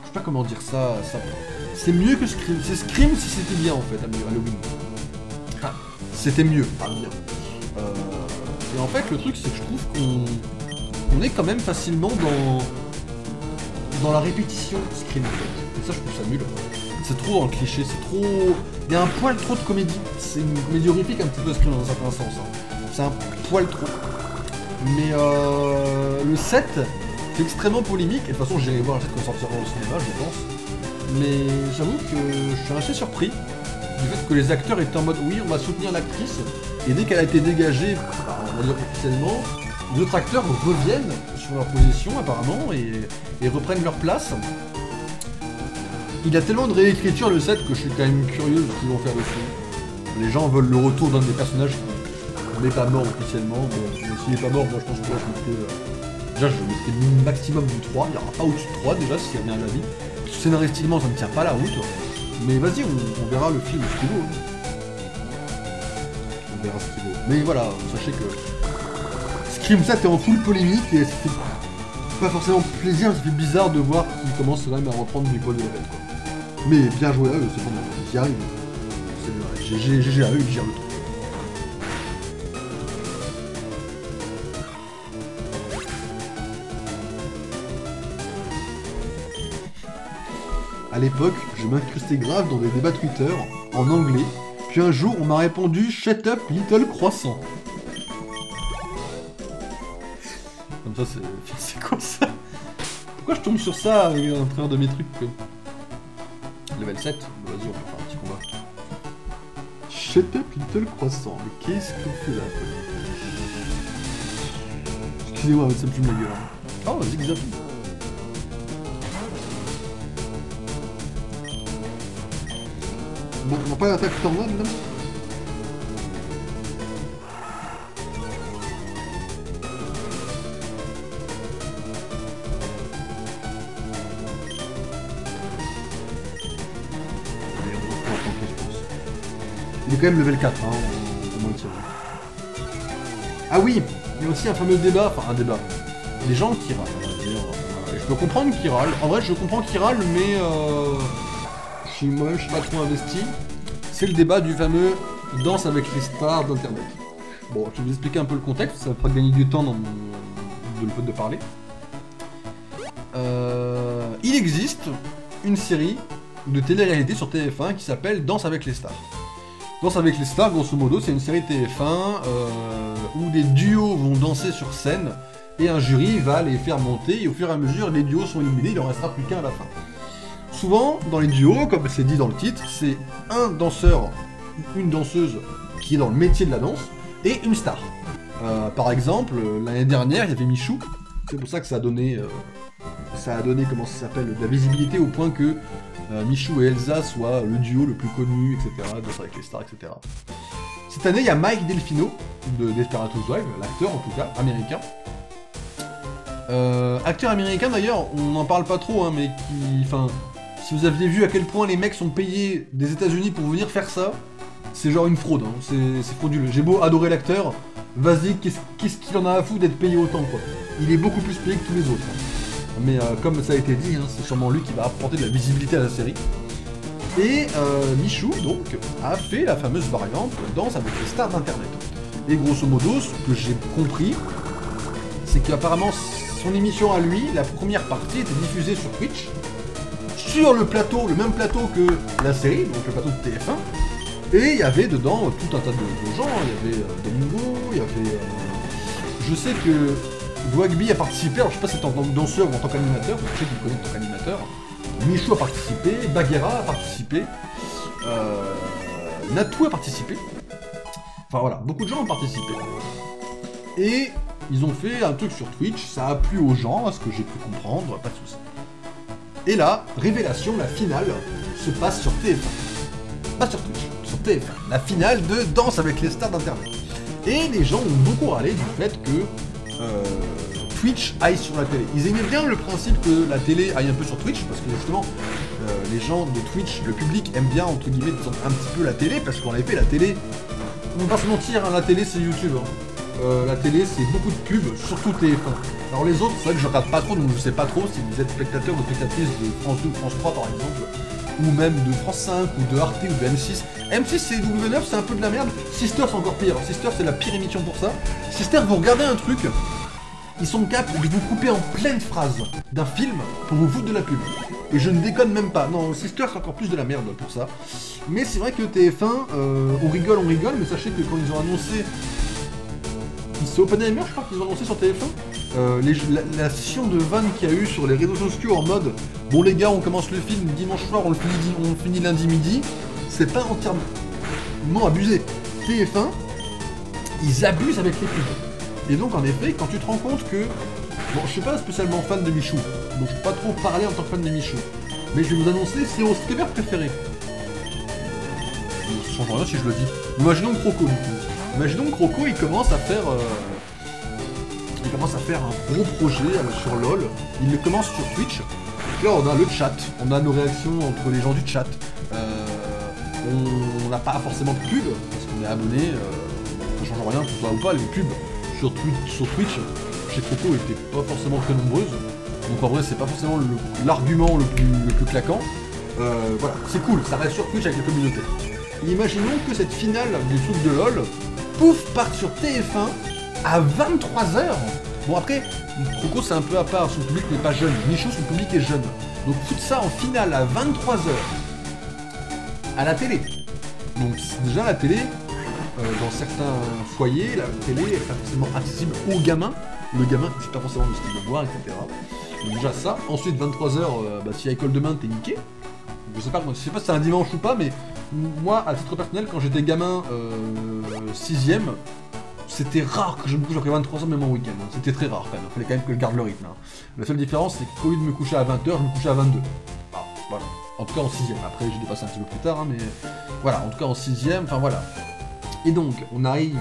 sais pas comment dire ça... C'est mieux que Scream. C'est Scream si c'était bien en fait, Halloween. Enfin, c'était mieux, pas bien. Et en fait, le truc c'est que je trouve qu'on est quand même facilement dans la répétition Scream en fait. Et ça je trouve ça nul. C'est trop dans le cliché, c'est trop... Il y a un poil trop de comédie. C'est une comédie horrifique un petit peu Scream dans un certain sens. Hein. C'est un poil trop. Mais le 7, c'est extrêmement polémique. Et de toute façon, j'irai voir le 7 qu'on sortira au cinéma, je pense. Mais j'avoue que je suis assez surpris du fait que les acteurs étaient en mode oui, on va soutenir l'actrice. Et dès qu'elle a été dégagée, on va dire officiellement, les autres acteurs reviennent sur leur position apparemment et reprennent leur place. Il a tellement de réécriture le 7 que je suis quand même curieux de ce qu'ils vont faire dessus. Les gens veulent le retour d'un des personnages qui n'est pas mort officiellement, mais s'il est pas mort, moi je pense que là je mettrais... déjà je mettrais le maximum du 3, il n'y aura pas au-dessus de 3 déjà s'il y a bien un avis. Scénaristiquement ça ne tient pas la route, mais vas-y on verra le film ce qu'il vaut. On verra ce qu'il vaut. Mais voilà, sachez que Scream 7 est en full polémique et ça fait pas forcément plaisir, mais ça fait bizarre de voir qu'ils commencent quand même à reprendre du poids de level quoi. Mais bien joué à eux, c'est pas mal, ils y arrivent. C'est vrai, GG à eux, ils gèrent le truc. À l'époque, je m'incrustais grave dans des débats Twitter, en anglais, puis un jour on m'a répondu « Shut up, little croissant ». Comme ça, c'est quoi ça? Pourquoi je tombe sur ça à travers de mes trucs Level 7, vas-y on peut faire un petit combat. Shut up, little croissant, mais qu'est-ce qu'on fait là? Excusez-moi, mais ça me fume la gueule. Oh, vas-y, zap. Bon, on n'a pas l'attaque tornade là? Il est quand même level 4, hein, on maintient. Ah oui, il y a aussi un fameux débat, enfin un débat. Des gens qui râlent. Je peux comprendre qu'ils râlent. En vrai, je comprends qu'ils râlent, mais moi-même, je suis pas trop investi. C'est le débat du fameux Danse avec les stars d'internet. Bon, je vais vous expliquer un peu le contexte, ça va pas gagner du temps dans le fait de parler. Il existe une série de télé-réalité sur TF1 qui s'appelle Danse avec les stars. Danse avec les stars, grosso modo, c'est une série TF1 où des duos vont danser sur scène et un jury va les faire monter et au fur et à mesure, les duos sont éliminés, il en restera plus qu'un à la fin. Souvent, dans les duos, comme c'est dit dans le titre, c'est un danseur, une danseuse qui est dans le métier de la danse et une star. Par exemple, l'année dernière, il y avait Michou, c'est pour ça que ça a donné comment ça s'appelle, de la visibilité au point que Michou et Elsa soient le duo le plus connu, etc., Danse avec les stars, etc. Cette année, il y a Mike Delfino, de Desperate Housewives, l'acteur en tout cas, américain. Acteur américain d'ailleurs, on n'en parle pas trop, hein, mais qui... Enfin, si vous aviez vu à quel point les mecs sont payés des États-Unis pour venir faire ça, c'est genre une fraude, hein, c'est frauduleux. J'ai beau adorer l'acteur, vas-y, qu'est-ce qu'il en a à foutre d'être payé autant, quoi. Il est beaucoup plus payé que tous les autres. Hein. Mais comme ça a été dit, hein, c'est sûrement lui qui va apporter de la visibilité à la série. Et Michou, donc, a fait la fameuse variante Danse avec les stars d'internet. Et grosso modo, ce que j'ai compris, c'est qu'apparemment, son émission à lui, la première partie, était diffusée sur Twitch, sur le plateau, le même plateau que la série, donc le plateau de TF1, et il y avait dedans tout un tas de gens, il y avait Domingo, il y avait... je sais que Dwagby a participé, alors je sais pas si c'est en tant que danseur ou en tant qu'animateur, je sais qu'il connaît en tant qu'animateur, Michou a participé, Bagheera a participé, Natou a participé, enfin voilà, beaucoup de gens ont participé. Et ils ont fait un truc sur Twitch, ça a plu aux gens, à ce que j'ai pu comprendre, pas de soucis. Et là, révélation, la finale se passe sur TF1. Pas sur Twitch, sur TF1. La finale de Danse avec les stars d'internet. Et les gens ont beaucoup râlé du fait que Twitch aille sur la télé. Ils aimaient bien le principe que la télé aille un peu sur Twitch, parce que justement, les gens de Twitch, le public aime bien, entre guillemets, un petit peu la télé, parce qu'en effet, la télé, on va pas se mentir, hein, la télé c'est YouTube. Hein. La télé c'est beaucoup de pubs, surtout TF1. Alors les autres, c'est vrai que je regarde pas trop, donc je sais pas trop si vous êtes spectateur ou spectatrice de France 2 ou France 3 par exemple, ou même de France 5 ou de Arte ou de M6. M6 c'est W9, c'est un peu de la merde. Sister c'est encore pire, Sister c'est la pire émission pour ça. Sister, vous regardez un truc, ils sont capables de vous couper en pleine phrase d'un film pour vous foutre de la pub. Et je ne déconne même pas, non, Sister c'est encore plus de la merde pour ça. Mais c'est vrai que TF1, on rigole, mais sachez que quand ils ont annoncé... C'est Oppenheimer, je crois qu'ils ont lancé sur TF1. La session de vannes qu'il y a eu sur les réseaux sociaux en mode bon les gars, on commence le film dimanche soir, on le finit lundi midi, c'est pas entièrement abusé. TF1, ils abusent avec les pubs. Et donc en effet, quand tu te rends compte que... Bon, je suis pas spécialement fan de Michou, donc je peux pas trop parler en tant que fan de Michou. Mais je vais vous annoncer, c'est mon streamer préféré. Ça change rien si je le dis. Imaginons Croco du coup. Imaginons que Croco, il commence à faire un gros projet sur LoL. Il le commence sur Twitch. Là, on a le chat, on a nos réactions entre les gens du chat. On n'a pas forcément de pub, parce qu'on est abonné, ça change rien, que ce soit ou pas, les pubs sur Twitch, chez Croco, étaient pas forcément très nombreuses. Donc en vrai, c'est pas forcément l'argument le plus claquant. Voilà, c'est cool, ça reste sur Twitch avec la communauté. Imaginons que cette finale du truc de LoL, pouf, parte sur TF1 à 23h. Bon après, Croco c'est un peu à part, son public n'est pas jeune, Michou son public est jeune. Donc foutre ça en finale à 23h à la télé. Donc déjà la télé, dans certains foyers, la télé est pas forcément accessible aux gamins. Le gamin c'est pas forcément de ce qu'il veut voir, etc. Donc déjà ça. Ensuite 23h, s'il y a école demain, t'es niqué. Je sais pas si c'est un dimanche ou pas, mais moi, à titre personnel, quand j'étais gamin 6ème, c'était rare que je me couche après 23h même en week-end. Hein. C'était très rare quand même, il fallait quand même que je garde le rythme. Hein. La seule différence, c'est qu'au lieu de me coucher à 20h, je me couchais à 22. Ah, voilà. En tout cas en 6ème. Après, j'ai dépassé un petit peu plus tard, hein, mais voilà, en tout cas en 6ème, enfin voilà. Et donc, on arrive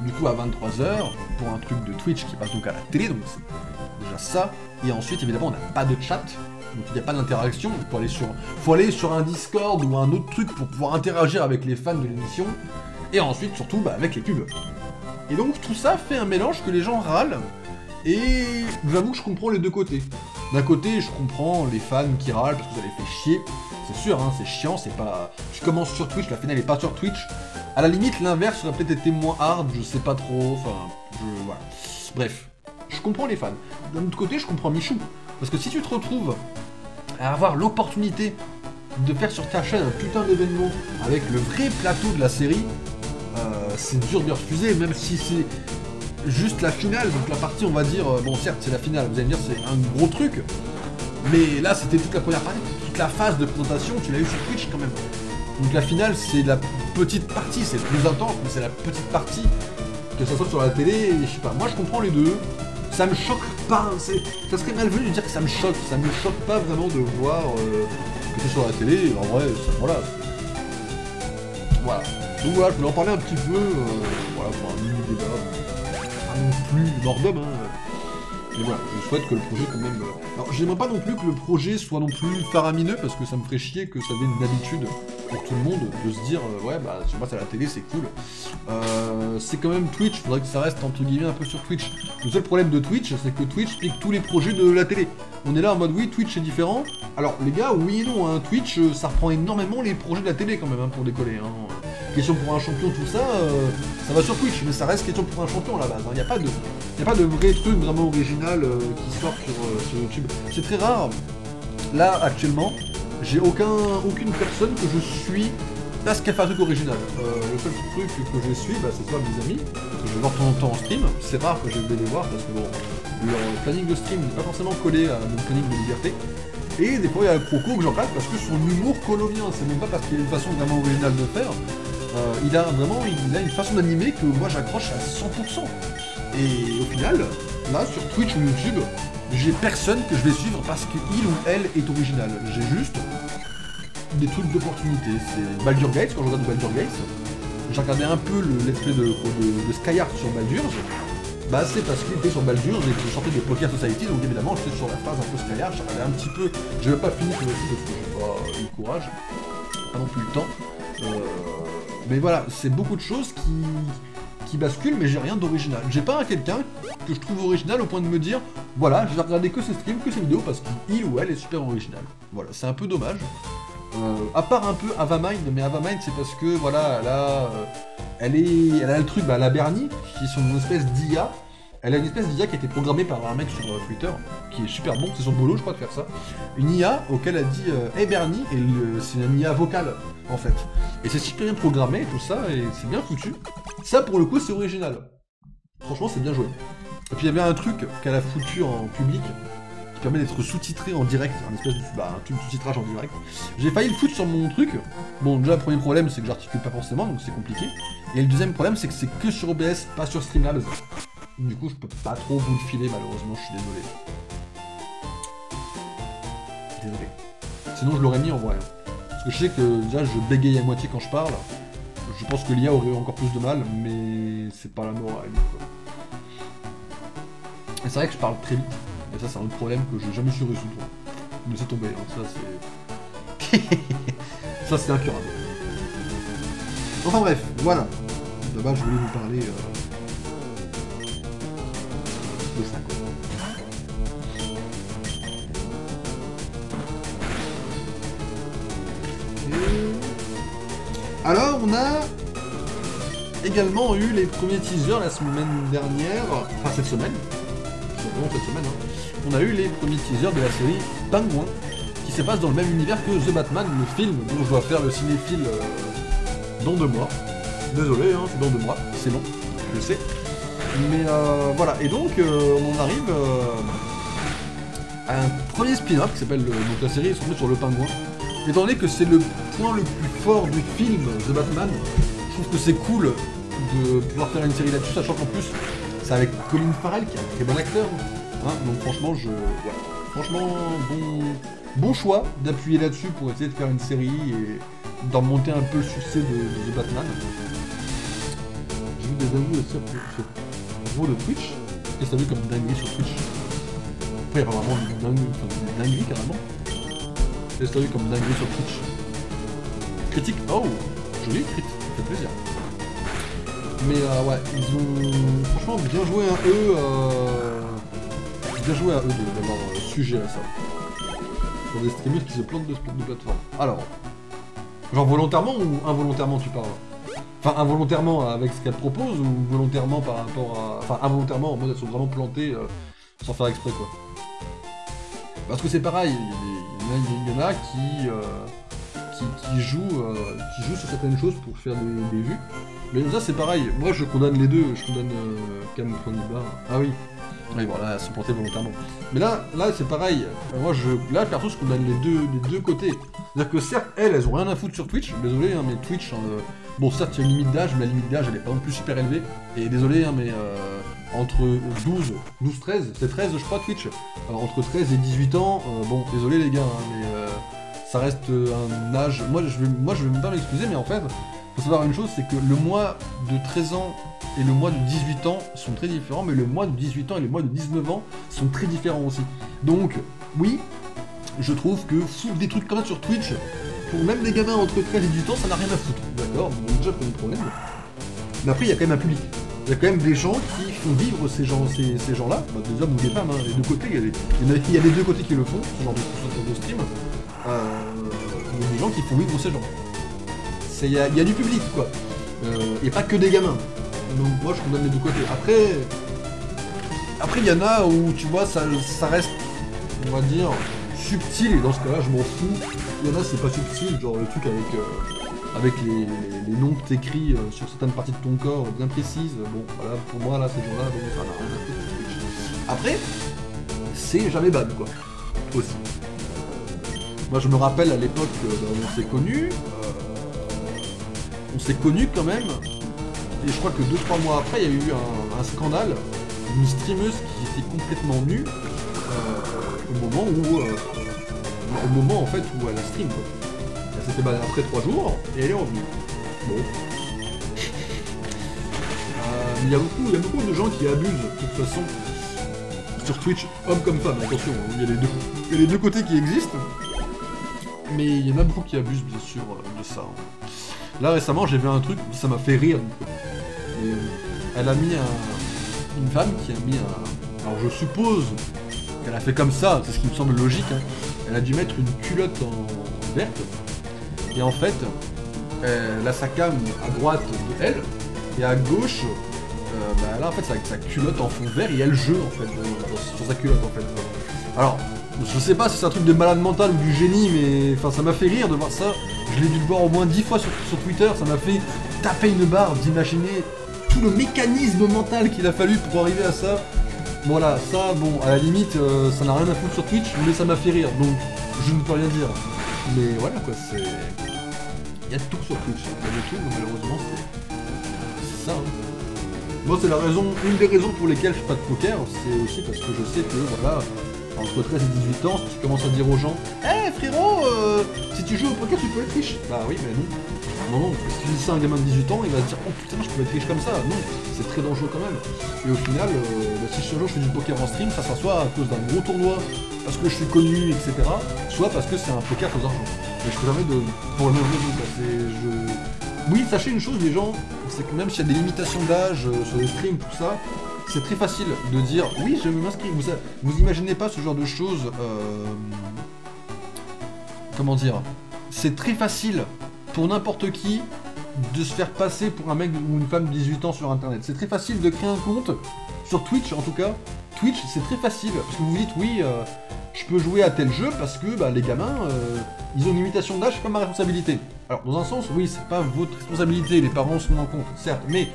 du coup à 23h pour un truc de Twitch qui passe donc à la télé, donc c'est déjà ça. Et ensuite, évidemment, on n'a pas de chat. Donc il n'y a pas d'interaction, il faut aller sur un Discord ou un autre truc pour pouvoir interagir avec les fans de l'émission, et ensuite surtout avec les pubs. Et donc tout ça fait un mélange que les gens râlent, et j'avoue que je comprends les deux côtés. D'un côté, je comprends les fans qui râlent parce que ça les fait chier, c'est sûr, hein, c'est chiant, c'est pas... Tu commences sur Twitch, la finale est pas sur Twitch, à la limite l'inverse aurait peut-être été moins hard, je sais pas trop, voilà. Bref, je comprends les fans. D'un autre côté, je comprends Michou. Parce que si tu te retrouves à avoir l'opportunité de faire sur ta chaîne un putain d'événement avec le vrai plateau de la série, c'est dur de refuser, même si c'est juste la finale, donc la partie on va dire, bon certes c'est la finale, vous allez me dire c'est un gros truc, mais là c'était toute la première partie, toute la phase de présentation, tu l'as eu sur Twitch quand même. Donc la finale c'est la petite partie, c'est plus intense, mais c'est la petite partie, que ça soit sur la télé, je sais pas, moi je comprends les deux. Ça me choque pas, ça serait malvenu de dire que ça me choque pas vraiment de voir que c'est sur la télé, en vrai, voilà. Voilà. Donc voilà, je voulais en parler un petit peu, voilà, pour un mini-débat, pas non plus hors d'homme, hein. Mais voilà, je souhaite que le projet quand même... Alors j'aimerais pas non plus que le projet soit non plus faramineux, parce que ça me ferait chier que ça devienne une habitude pour tout le monde, de se dire, ouais, bah, si on passe à la télé, c'est cool. C'est quand même Twitch, faudrait que ça reste entre guillemets un peu sur Twitch. Le seul problème de Twitch, c'est que Twitch pique tous les projets de la télé. On est là en mode, oui, Twitch est différent. Alors les gars, oui et non, hein, Twitch, ça reprend énormément les projets de la télé quand même, hein, pour décoller. Hein. Question pour un champion, tout ça, ça va sur Twitch, mais ça reste question pour un champion à la base. Il n'y a pas de vrai truc vraiment original qui sort sur YouTube. C'est très rare. Là, actuellement, j'ai aucune personne que je suis parce qu'elle fait un truc original. Le seul truc que je suis, c'est soit mes amis, que je vais voir de temps en temps en stream. C'est rare que je vais les voir parce que bon, leur planning de stream n'est pas forcément collé à mon planning de liberté. Et des fois, il y a Croco que j'encadre parce que son humour colle au mien. C'est même pas parce qu'il a une façon vraiment originale de faire. Il a une façon d'animer que moi j'accroche à 100%. Et au final, là sur Twitch ou YouTube, j'ai personne que je vais suivre parce qu'il ou elle est original. J'ai juste des trucs d'opportunité. C'est Baldur's Gate, quand je regarde Baldur's Gate, j'ai regardé un peu le let's play de Skyheart sur Baldur's. C'est parce qu'il était sur Baldur's et que je sortais de Poker Society, donc évidemment j'étais sur la phase un peu Skyheart, j'ai regardé un petit peu, j'avais pas fini sur le site parce que j'ai pas eu le courage, pas non plus le temps. Mais voilà, c'est beaucoup de choses qui basculent, mais j'ai rien d'original. J'ai pas quelqu'un que je trouve original au point de me dire, voilà, je vais regarder que ses streams, que ses vidéos, parce qu'il ou elle est super original. Voilà, c'est un peu dommage. À part un peu Avamind, mais Avamind c'est parce que, voilà, elle a le truc, la Bernie, qui est son espèce d'IA. Elle a une espèce d'IA qui a été programmée par un mec sur Twitter, qui est super bon, c'est son boulot je crois de faire ça. Une IA auquel elle dit Hey Bernie, et c'est une IA vocale en fait. Et c'est super bien programmé tout ça, et c'est bien foutu. Ça pour le coup c'est original. Franchement c'est bien joué. Et puis il y avait un truc qu'elle a foutu en public, qui permet d'être sous-titré en direct, un espèce de un truc de sous-titrage en direct. J'ai failli le foutre sur mon truc. Bon déjà le premier problème c'est que j'articule pas forcément, donc c'est compliqué. Et le deuxième problème c'est que c'est que sur OBS, pas sur Streamlabs. Du coup, je peux pas trop vous le filer, malheureusement, je suis désolé. Désolé. Sinon, je l'aurais mis en vrai. Parce que je sais que déjà, je bégaye à moitié quand je parle. Je pense que l'IA aurait encore plus de mal, mais c'est pas la morale, quoi. Et c'est vrai que je parle très vite, et ça c'est un autre problème que j'ai jamais su résoudre. Mais c'est tombé, hein. Ça c'est... ça c'est incurable. Enfin bref, voilà. D'abord je voulais vous parler de ça, quoi. Alors, on a également eu les premiers teasers la semaine dernière, enfin cette semaine, hein. On a eu les premiers teasers de la série Penguin, qui se passe dans le même univers que The Batman, le film dont je dois faire le cinéphile dans 2 mois. Désolé, hein, c'est dans 2 mois, c'est long, je sais. Mais voilà, et donc on en arrive à un premier spin-off qui s'appelle, donc la série est tournée sur le Pingouin. Étant donné que c'est le point le plus fort du film The Batman, je trouve que c'est cool de pouvoir faire une série là-dessus, sachant qu'en plus c'est avec Colin Farrell qui est un très bon acteur. Hein, donc franchement, franchement bon choix d'appuyer là-dessus pour essayer de faire une série et d'en monter un peu le succès de The Batman. J'ai vu des dingueries sur de Twitch. Qu'est-ce que t'as vu comme dinguerie sur Twitch? Après, il y a pas vraiment une dinguerie carrément. Qu'est-ce que t'as vu comme dinguerie sur Twitch? Critique? Oh, joli critique, ça fait plaisir. Mais ouais, ils ont franchement bien joué à eux, d'avoir sujet à ça. Pour des streamers qui se plantent de plateforme. Alors, genre volontairement ou involontairement tu parles? Enfin, involontairement avec ce qu'elle propose ou volontairement par rapport à... Enfin, involontairement en mode elles sont vraiment plantées sans faire exprès, quoi. Parce que c'est pareil, il y en a qui jouent sur certaines choses pour faire des vues. Mais ça c'est pareil, moi je condamne les deux, je condamne Cam Koniba. Ah oui, oui voilà, elles sont plantées volontairement. Mais là c'est pareil, moi là perso je condamne les deux côtés. C'est-à-dire que certes elles ont rien à foutre sur Twitch, désolé hein, mais Twitch, bon certes il y a une limite d'âge, mais la limite d'âge elle est pas non plus super élevée. Et désolé hein, mais entre 12-13, c'est 13 je crois Twitch, entre 13 et 18 ans, bon désolé les gars, hein, mais ça reste un âge, moi je vais même pas m'excuser, mais en fait, faut savoir une chose, c'est que le mois de 13 ans et le mois de 18 ans sont très différents, mais le mois de 18 ans et le mois de 19 ans sont très différents aussi. Donc, oui, je trouve que foutre des trucs comme ça sur Twitch, pour même des gamins entre 13 et 18 ans, ça n'a rien à foutre. D'accord, on a déjà pas de problème. Mais après, il y a quand même un public. Il y a quand même des gens qui font vivre ces gens-là, bah, des hommes ou des femmes, hein, les deux côtés, il y a les deux côtés qui le font, ce genre de stream. Il y a des gens qui font vivre ces gens. Il y a du public, quoi. Et pas que des gamins. Donc moi, je condamne les deux côtés. Après, il y en a où, tu vois, ça reste, on va dire, subtil, et dans ce cas-là, je m'en fous. Il y en a, c'est pas subtil, genre le truc avec les noms que t'écris sur certaines parties de ton corps bien précises. Bon, voilà, pour moi, là, ces gens-là, donc ça n'a rien à foutre sur Twitch. Après, c'est jamais bad, quoi. Aussi. Moi, je me rappelle à l'époque où on s'est connus. On s'est connus quand même, et je crois que 2-3 mois après, il y a eu un scandale, une streameuse qui était complètement nue au moment en fait où elle a stream, quoi. Elle s'est fait balader après 3 jours, et elle est revenue. Bon. Il y a beaucoup de gens qui abusent, de toute façon, sur Twitch, hommes comme femmes, attention, il y a les deux côtés qui existent, mais il y en a beaucoup qui abusent, bien sûr, de ça. Là récemment j'ai vu un truc, ça m'a fait rire. Et, elle a mis une femme qui a mis un... Alors je suppose qu'elle a fait comme ça, c'est ce qui me semble logique. Hein. Elle a dû mettre une culotte en verte. Et en fait, elle a sa cam à droite de elle. Et à gauche, là en fait c'est avec sa culotte en fond vert. Et il y a le jeu en fait, sur sa culotte en fait. Alors, je sais pas si c'est un truc de malade mental ou du génie, mais enfin ça m'a fait rire de voir ça. Je l'ai dû le voir au moins 10 fois sur Twitter, ça m'a fait taper une barre d'imaginer tout le mécanisme mental qu'il a fallu pour arriver à ça. Voilà, ça, bon, à la limite, ça n'a rien à foutre sur Twitch, mais ça m'a fait rire, donc je ne peux rien dire. Mais voilà quoi, c'est... Il y a tout sur Twitch, il y a de tout, mais malheureusement c'est ça. Hein. Moi c'est une des raisons pour lesquelles je fais pas de poker, c'est aussi parce que je sais que, voilà... Entre 13 et 18 ans, si tu commences à dire aux gens « Eh frérot, si tu joues au poker, tu peux être riche !» Bah oui, mais non. Non, non, parce que si tu dis ça à un gamin de 18 ans, il va se dire oh putain, je peux être riche comme ça. Non, c'est très dangereux quand même. Et au final, si je fais du poker en stream, ça sera soit à cause d'un gros tournoi, parce que je suis connu, etc. Soit parce que c'est un poker aux argent. Mais je fais jamais de. Pour le même raison, Oui, sachez une chose, les gens, c'est que même s'il y a des limitations d'âge sur les streams, tout ça, c'est très facile de dire oui, je vais m'inscrire. Vous imaginez pas ce genre de choses. Comment dire? C'est très facile pour n'importe qui de se faire passer pour un mec ou une femme de 18 ans sur internet. C'est très facile de créer un compte, sur Twitch en tout cas. Twitch, c'est très facile, parce que vous vous dites oui, je peux jouer à tel jeu parce que bah, les gamins, ils ont une limitation d'âge, c'est pas ma responsabilité. Alors dans un sens, oui, c'est pas votre responsabilité, les parents se rendent en compte, certes, mais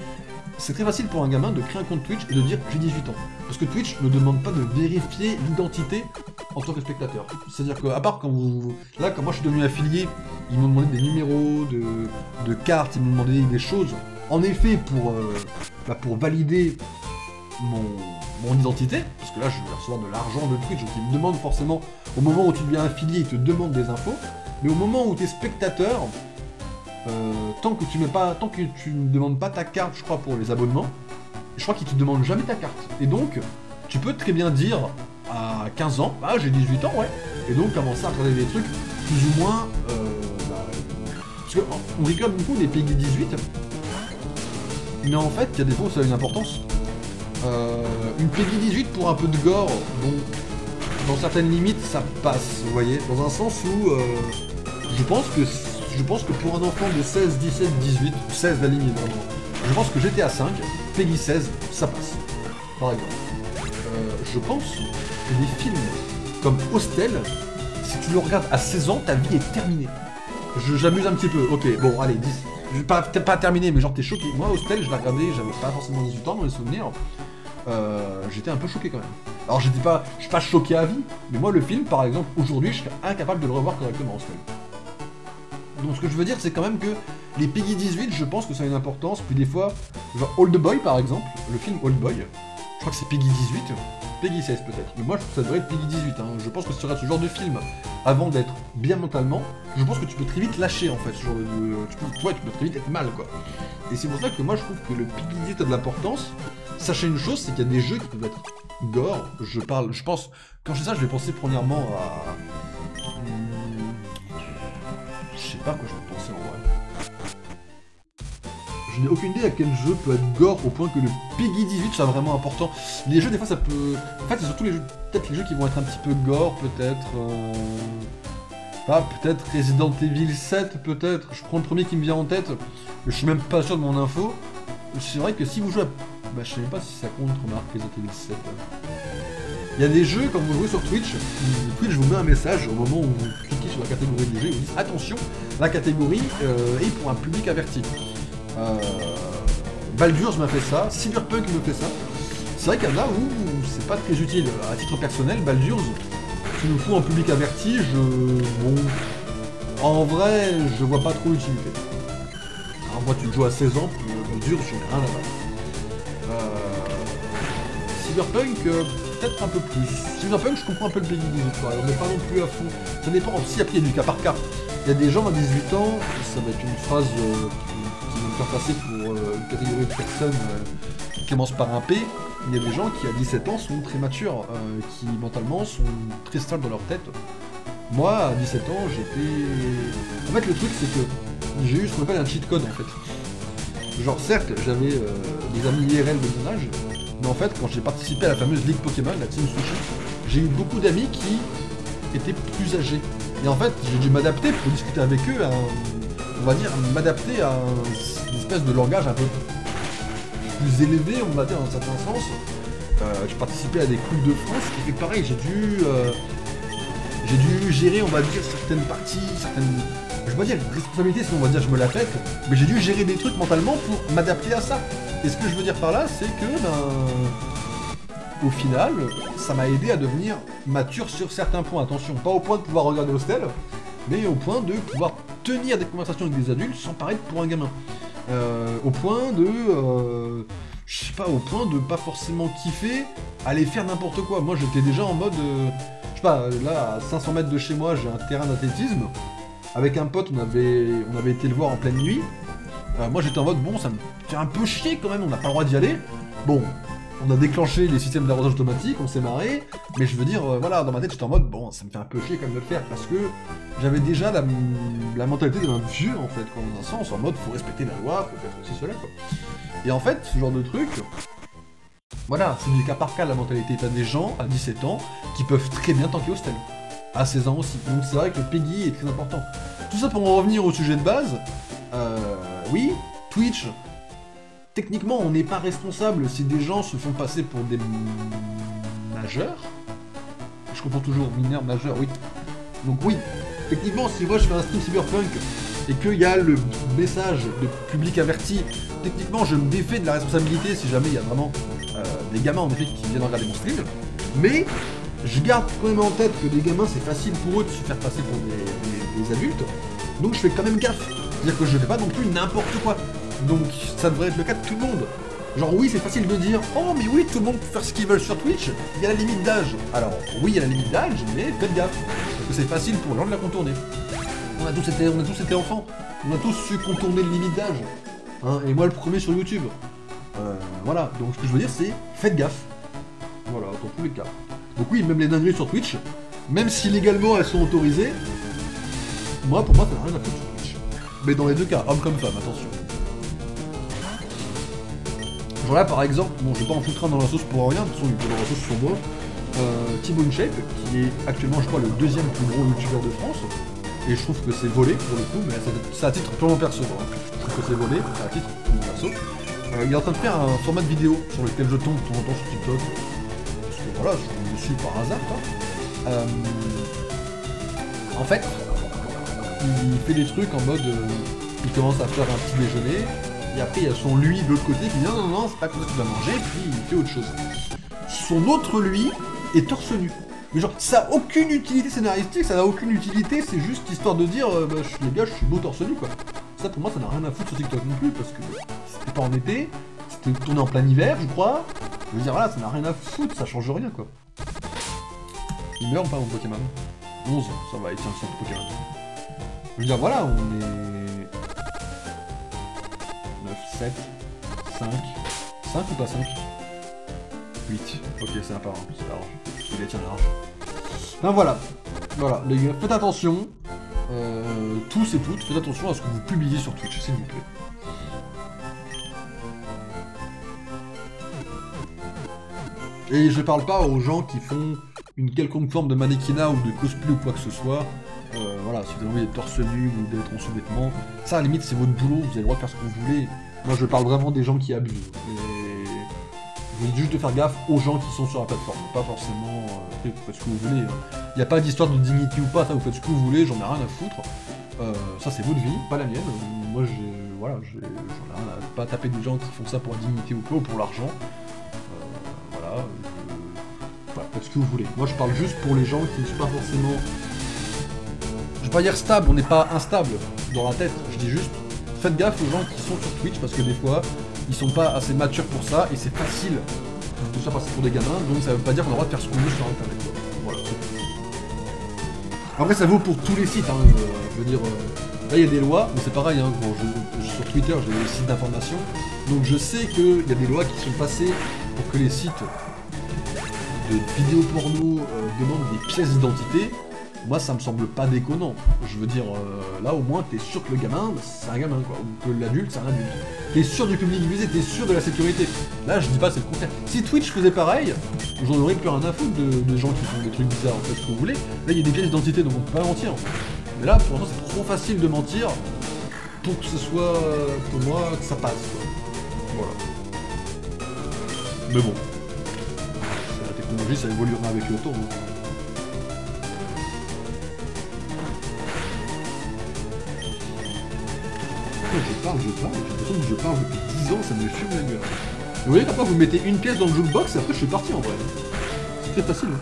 c'est très facile pour un gamin de créer un compte Twitch et de dire j'ai 18 ans. Parce que Twitch ne demande pas de vérifier l'identité en tant que spectateur. C'est-à-dire qu'à part quand vous... Là, quand moi je suis devenu affilié, ils m'ont demandé des numéros, de cartes, ils m'ont demandé des choses. En effet, pour valider mon identité, parce que là je vais recevoir de l'argent de Twitch, donc ils me demandent forcément, au moment où tu deviens affilié, ils te demandent des infos. Mais au moment où tu es spectateur, tant que tu ne demandes pas ta carte, je crois, pour les abonnements, je crois qu'ils te demandent jamais ta carte. Et donc, tu peux très bien dire à 15 ans, ah j'ai 18 ans, ouais, et donc commencer à regarder des trucs plus ou moins... parce qu'on rigole beaucoup des Peggy 18, mais en fait, il y a des fois où ça a une importance. Une Peggy 18 pour un peu de gore, bon, dans certaines limites, ça passe, vous voyez, dans un sens où je pense que pour un enfant de 16, 17, 18, 16 la ligne vraiment, je pense que GTA 5, Peggy 16, ça passe, par exemple. Je pense que des films comme Hostel, si tu le regardes à 16 ans, ta vie est terminée. J'amuse un petit peu, ok, bon, allez, 10. Peut-être pas terminé, mais genre t'es choqué. Moi, Hostel, je l'ai regardé, j'avais pas forcément 18 ans dans les souvenirs. J'étais un peu choqué quand même. Alors je suis pas choqué à vie, mais moi le film, par exemple, aujourd'hui, je serais incapable de le revoir correctement, Hostel. Donc ce que je veux dire, c'est quand même que les Peggy 18, je pense que ça a une importance, puis des fois, genre Old Boy par exemple, le film Old Boy, je crois que c'est Peggy 18, Peggy 16 peut-être, mais moi je trouve que ça devrait être Peggy 18, hein. Je pense que si tu regardes ce genre de film, avant d'être bien mentalement, je pense que tu peux très vite lâcher en fait, tu peux très vite être mal quoi. Et c'est pour ça que moi je trouve que le Peggy 18 a de l'importance. Sachez une chose, c'est qu'il y a des jeux qui peuvent être gore, je pense, quand je dis ça, je vais penser premièrement à... Je sais pas quoi je vais penser en vrai. Je n'ai aucune idée à quel jeu peut être gore au point que le Peggy 18 soit vraiment important. Les jeux, des fois, ça peut... En fait, c'est surtout les jeux, peut-être les jeux qui vont être un petit peu gore, peut-être... peut-être Resident Evil 7, peut-être. Je prends le premier qui me vient en tête. Je suis même pas sûr de mon info. C'est vrai que si vous jouez à... Bah, je sais même pas si ça compte, remarque, Resident Evil 7. Il y a des jeux, quand vous jouez sur Twitch, Twitch vous met un message au moment où vous cliquez sur la catégorie du jeu, ils vous disent attention, la catégorie est pour un public averti. Baldur's m'a fait ça, Cyberpunk me fait ça. C'est vrai qu'il y en a où c'est pas très utile. À titre personnel, Baldur's, tu nous fous un public averti, bon... En vrai, je vois pas trop l'utilité. Alors moi, tu joues à 16 ans, Baldur's, je n'ai rien là-bas. Cyberpunk, peut-être un peu plus. Cyberpunk, je comprends un peu le Peggy 18, quoi. On n'est pas non plus à fond. Ça dépend aussi, après il y a du cas par cas. Il y a des gens à 18 ans, ça va être une phrase qui va me faire passer pour une catégorie de personnes qui commence par un P. Il y a des gens qui à 17 ans sont très matures, qui mentalement sont très stables dans leur tête. Moi, à 17 ans, j'étais... En fait, le truc, c'est que j'ai eu ce qu'on appelle un cheat code, en fait. Genre, certes, j'avais des amis IRL de mon âge, mais en fait, quand j'ai participé à la fameuse Ligue Pokémon, la Team Sushi, j'ai eu beaucoup d'amis qui étaient plus âgés. Et en fait, j'ai dû m'adapter pour discuter avec eux, on va dire, m'adapter à une espèce de langage un peu plus élevé, on va dire, dans un certain sens. J'ai participé à des Coupes de France, ce qui fait que pareil, j'ai dû gérer, on va dire, certaines parties, je vais pas dire responsabilité, sinon on va dire je me la pète, mais j'ai dû gérer des trucs mentalement pour m'adapter à ça. Et ce que je veux dire par là, c'est que, au final, ça m'a aidé à devenir mature sur certains points. Attention, pas au point de pouvoir regarder Hostel, mais au point de pouvoir tenir des conversations avec des adultes sans paraître pour un gamin. Au point de... je sais pas, au point de pas forcément kiffer, aller faire n'importe quoi. Moi, j'étais déjà en mode... je sais pas, là, à 500 mètres de chez moi, j'ai un terrain d'athlétisme. Avec un pote, on avait été le voir en pleine nuit. Moi j'étais en mode, bon, ça me fait un peu chier quand même, on n'a pas le droit d'y aller. Bon, on a déclenché les systèmes d'arrosage automatique, on s'est marré, mais je veux dire, voilà, dans ma tête j'étais en mode, bon, ça me fait un peu chier quand même de le faire, parce que j'avais déjà la mentalité d'un vieux en fait, quoi, dans un sens, en mode, faut respecter la loi, faut faire ceci, cela, quoi. Et en fait, ce genre de truc, voilà, c'est du cas par cas la mentalité. T'as des gens à 17 ans qui peuvent très bien tanker hostel. À 16 ans aussi. Donc c'est vrai que le PEGI est très important. Tout ça pour en revenir au sujet de base. Oui, Twitch. Techniquement, on n'est pas responsable si des gens se font passer pour des majeurs. Je comprends toujours, mineurs, majeurs, oui. Donc oui, techniquement, si moi je fais un stream cyberpunk et qu'il y a le message de public averti, techniquement je me défais de la responsabilité si jamais il y a vraiment des gamins en effet qui viennent regarder mon stream. Mais je garde quand même en tête que les gamins c'est facile pour eux de se faire passer pour des adultes. Donc je fais quand même gaffe. C'est-à-dire que je fais pas non plus n'importe quoi. Donc ça devrait être le cas de tout le monde. Genre oui c'est facile de dire oh mais oui tout le monde peut faire ce qu'ils veulent sur Twitch, il y a la limite d'âge. Alors oui il y a la limite d'âge mais faites gaffe. Parce que c'est facile pour les gens de la contourner. On a tous été enfants, on a tous su contourner les limites d'âge. Hein, et moi le premier sur YouTube. Voilà, donc ce que je veux dire c'est faites gaffe. Voilà, dans tous les cas. Donc oui, même les dingueries sur Twitch, même si légalement elles sont autorisées, pour moi ça n'a rien à foutre sur Twitch. Mais dans les deux cas, homme comme femme, attention. Genre là par exemple, bon je vais pas en foutre un dans la sauce pour rien, de toute façon les dans la sauce sont bons. T-Bone Shape, qui est actuellement je crois le deuxième plus gros youtubeur de France, et je trouve que c'est volé pour le coup, mais c'est à titre purement perso. Hein. Je trouve que c'est volé, c'est à titre purement perso. Il est en train de faire un format de vidéo sur lequel je tombe de temps en temps sur TikTok. Parce que voilà, je tombe dessus par hasard quoi. En fait, il fait des trucs en mode. Il commence à faire un petit déjeuner, et après il y a son lui de l'autre côté qui dit non, non, non, c'est pas comme ça que tu vas manger, puis il fait autre chose. Son autre lui est torse nu. Mais genre, ça a aucune utilité scénaristique, ça n'a aucune utilité, c'est juste histoire de dire, les gars, je suis beau torse nu quoi. Ça pour moi, ça n'a rien à foutre sur TikTok non plus, parce que c'était pas en été, c'était tourné en plein hiver, je crois. Je veux dire, voilà, ça n'a rien à foutre, ça change rien quoi. Il meurt ou pas mon Pokémon 11, ça va, il tient le centre Pokémon. Je veux dire, voilà, on est. 9, 7, 5. 5 ou pas 5 8. Ok, c'est un par un, c'est large. Il est large. Ben voilà. Voilà, les gars, faites attention. Tous et toutes, faites attention à ce que vous publiez sur Twitch, s'il vous plaît. Et je parle pas aux gens qui font une quelconque forme de mannequinat ou de cosplay ou quoi que ce soit. Voilà, si vous avez envie d'être torse nu ou d'être en sous-vêtements, ça à la limite c'est votre boulot, vous avez le droit de faire ce que vous voulez. Moi je parle vraiment des gens qui abusent. Et vous dites juste de faire gaffe aux gens qui sont sur la plateforme, pas forcément vous faites ce que vous voulez. Il n'y a pas d'histoire de dignité ou pas, ça vous faites ce que vous voulez, j'en ai rien à foutre. Ça c'est votre vie, pas la mienne. Moi j'en ai rien à pas taper des gens qui font ça pour la dignité ou quoi, ou pour l'argent. Voilà, faites ce que vous voulez. Moi je parle juste pour les gens qui ne sont pas forcément... Je vais pas dire stable, on n'est pas instable dans la tête, je dis juste faites gaffe aux gens qui sont sur Twitch parce que des fois ils sont pas assez matures pour ça et c'est facile de se faire passer pour des gamins, donc ça veut pas dire qu'on a le droit de faire ce qu'on veut sur internet. Voilà. Après ça vaut pour tous les sites, hein, je veux dire, là il y a des lois, mais c'est pareil, hein, sur Twitter j'ai des sites d'information, donc je sais qu'il y a des lois qui sont passées pour que les sites de vidéos porno demandent des pièces d'identité. Moi ça me semble pas déconnant, je veux dire, là au moins t'es sûr que le gamin, c'est un gamin quoi, ou que l'adulte c'est un adulte. T'es sûr du public visé, t'es sûr de la sécurité. Là je dis pas c'est le contraire. Si Twitch faisait pareil, j'en aurais plus rien à foutre de gens qui font des trucs bizarres, en fait ce que vous voulez. Là il y a des pièces d'identité donc on peut pas mentir. Mais là pour l'instant c'est trop facile de mentir pour que ce soit, pour moi, que ça passe quoi. Voilà. Mais bon, la technologie ça évoluera avec le temps. Hein. Je parle, j'ai l'impression que je parle depuis 10 ans, ça me fume la gueule. Vous voyez qu'après vous mettez une pièce dans le jukebox et après je suis parti en vrai. C'est très facile. Hein.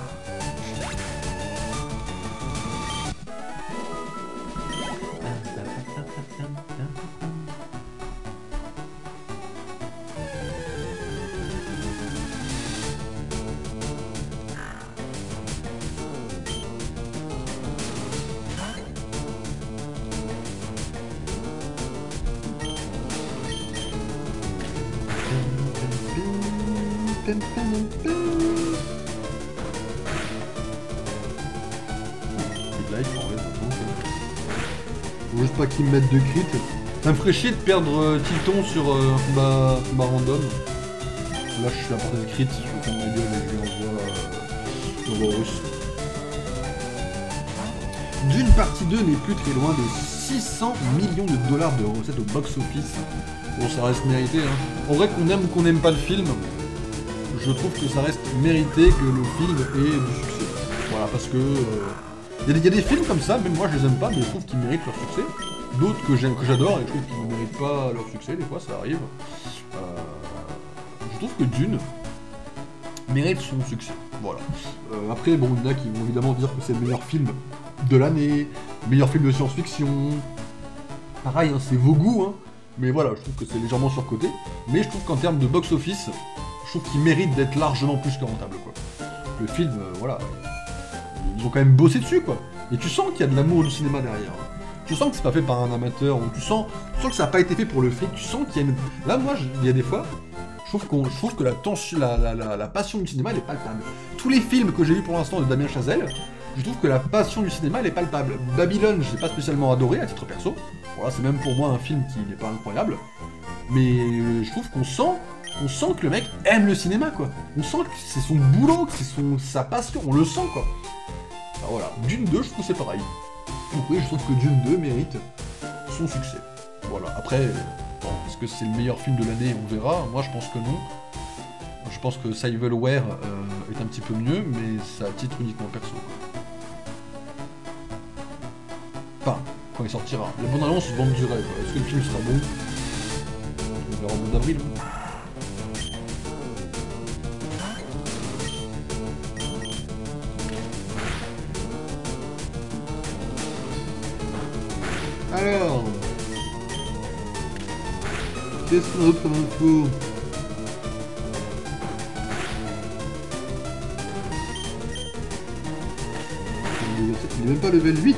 Faut juste pas qu'ils me mettent de crit. Ça me ferait chier de perdre Tilton sur ma random. Là je suis à portée de crit, je vais faire ma gueule et je lui envoie russe. D'une partie 2 n'est plus très loin de 600 millions de dollars de recettes au box-office. Bon, ça reste mérité, hein. En vrai, qu'on aime ou qu'on n'aime pas le film, je trouve que ça reste mérité que le film ait du succès. Voilà, parce que... Il y a des films comme ça, même moi je les aime pas, mais je trouve qu'ils méritent leur succès. D'autres que j'adore et je trouve qu'ils ne méritent pas leur succès, des fois ça arrive. Je trouve que Dune mérite son succès. Voilà. Après, bon, il y en a qui vont évidemment dire que c'est le meilleur film de l'année, meilleur film de science-fiction. Pareil, hein, c'est vos goûts, hein. Mais voilà, je trouve que c'est légèrement surcoté. Mais je trouve qu'en termes de box-office, je trouve qu'il mérite d'être largement plus que rentable, quoi. Le film, voilà, ils ont quand même bossé dessus, quoi. Et tu sens qu'il y a de l'amour du cinéma derrière. Tu sens que c'est pas fait par un amateur, ou tu sens que ça n'a pas été fait pour le fric, tu sens qu'il y a une... Là, moi, il y a des fois, je trouve que la passion du cinéma, elle est palpable. Tous les films que j'ai vus pour l'instant de Damien Chazelle, je trouve que la passion du cinéma, elle est palpable. Babylone, je l'ai pas spécialement adoré, à titre perso. Voilà, c'est même pour moi un film qui n'est pas incroyable. Mais je trouve qu'on sent que le mec aime le cinéma, quoi. On sent que c'est son boulot, que c'est sa passion, on le sent, quoi. Alors voilà, Dune 2, je trouve que c'est pareil. Donc oui, je trouve que Dune 2 mérite son succès. Voilà, après, bon, est-ce que c'est le meilleur film de l'année? On verra. Moi, je pense que non. Je pense que Civilware est un petit peu mieux, mais ça titre uniquement perso. Enfin, quand il sortira. La bande-annonce vend du rêve. Est-ce que le film sera bon? On verra au mois d'avril. Alors, qu'est-ce qu'on a d'autre comme info? Il est même pas level 8.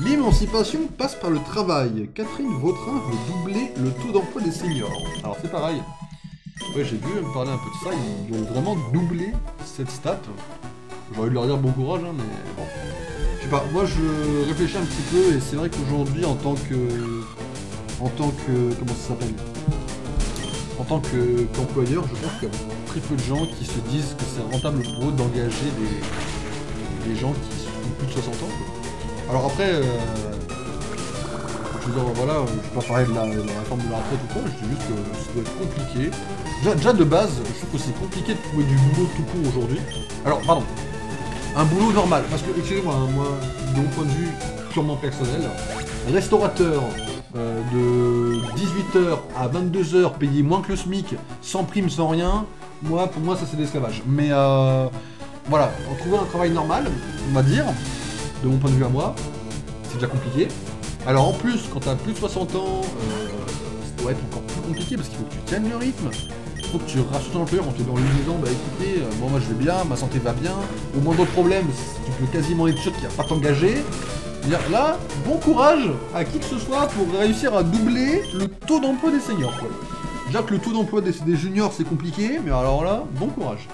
L'émancipation passe par le travail. Catherine Vautrin veut doubler le taux d'emploi des seniors. Alors c'est pareil. Ouais, j'ai vu me parler un peu de ça, ils ont vraiment doublé cette stat. J'ai envie de leur dire bon courage, hein, mais bon. Je sais pas, moi je réfléchis un petit peu et c'est vrai qu'aujourd'hui en tant que... comment ça s'appelle? En tant qu'employeur, je pense qu'il y a très peu de gens qui se disent que c'est rentable pour eux d'engager des gens qui ont plus de 60 ans, quoi. Alors après, je veux dire, voilà, je vais pas parler de la réforme de la retraite ou quoi, je dis juste que ça doit être compliqué. Déjà de base, je trouve que c'est compliqué de trouver du boulot tout court aujourd'hui. Alors, pardon, un boulot normal, parce que, excusez-moi, hein, moi, de mon point de vue purement personnel, restaurateur de 18h à 22h, payé moins que le SMIC, sans prime, sans rien, pour moi ça c'est de l'esclavage. Mais voilà, trouver un travail normal, on va dire, de mon point de vue à moi, c'est déjà compliqué. Alors en plus, quand t'as plus de 60 ans, ça doit être encore plus compliqué parce qu'il faut que tu tiennes le rythme. Il faut que tu rassures ton employeur en te lui disant bah écoutez, bon moi je vais bien, ma santé va bien, au moindre problème, tu peux quasiment être sûr qu'il va pas t'engager. Là, bon courage à qui que ce soit pour réussir à doubler le taux d'emploi des seniors, quoi. Déjà que le taux d'emploi des juniors c'est compliqué, mais alors là, bon courage.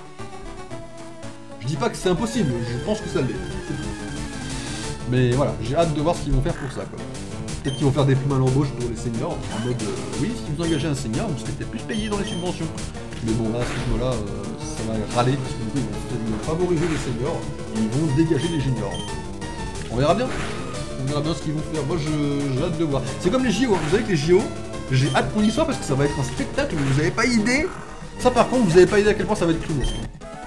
Je dis pas que c'est impossible, je pense que ça l'est. Mais voilà, j'ai hâte de voir ce qu'ils vont faire pour ça, quoi. Peut-être qu'ils vont faire des primes à l'embauche pour les seniors, en mode oui, si vous engagez un senior, vous serez peut-être plus payé dans les subventions. Mais bon, là, à ce rythme-là, ça va râler, parce que du coup, ils vont favoriser les seniors, et ils vont dégager les juniors. On verra bien. On verra bien ce qu'ils vont faire. Moi, j'ai hâte de voir. C'est comme les JO. Vous savez que les JO, j'ai hâte qu'on y soit parce que ça va être un spectacle. Vous avez pas idée. Ça, par contre, vous avez pas idée à quel point ça va être clownesque.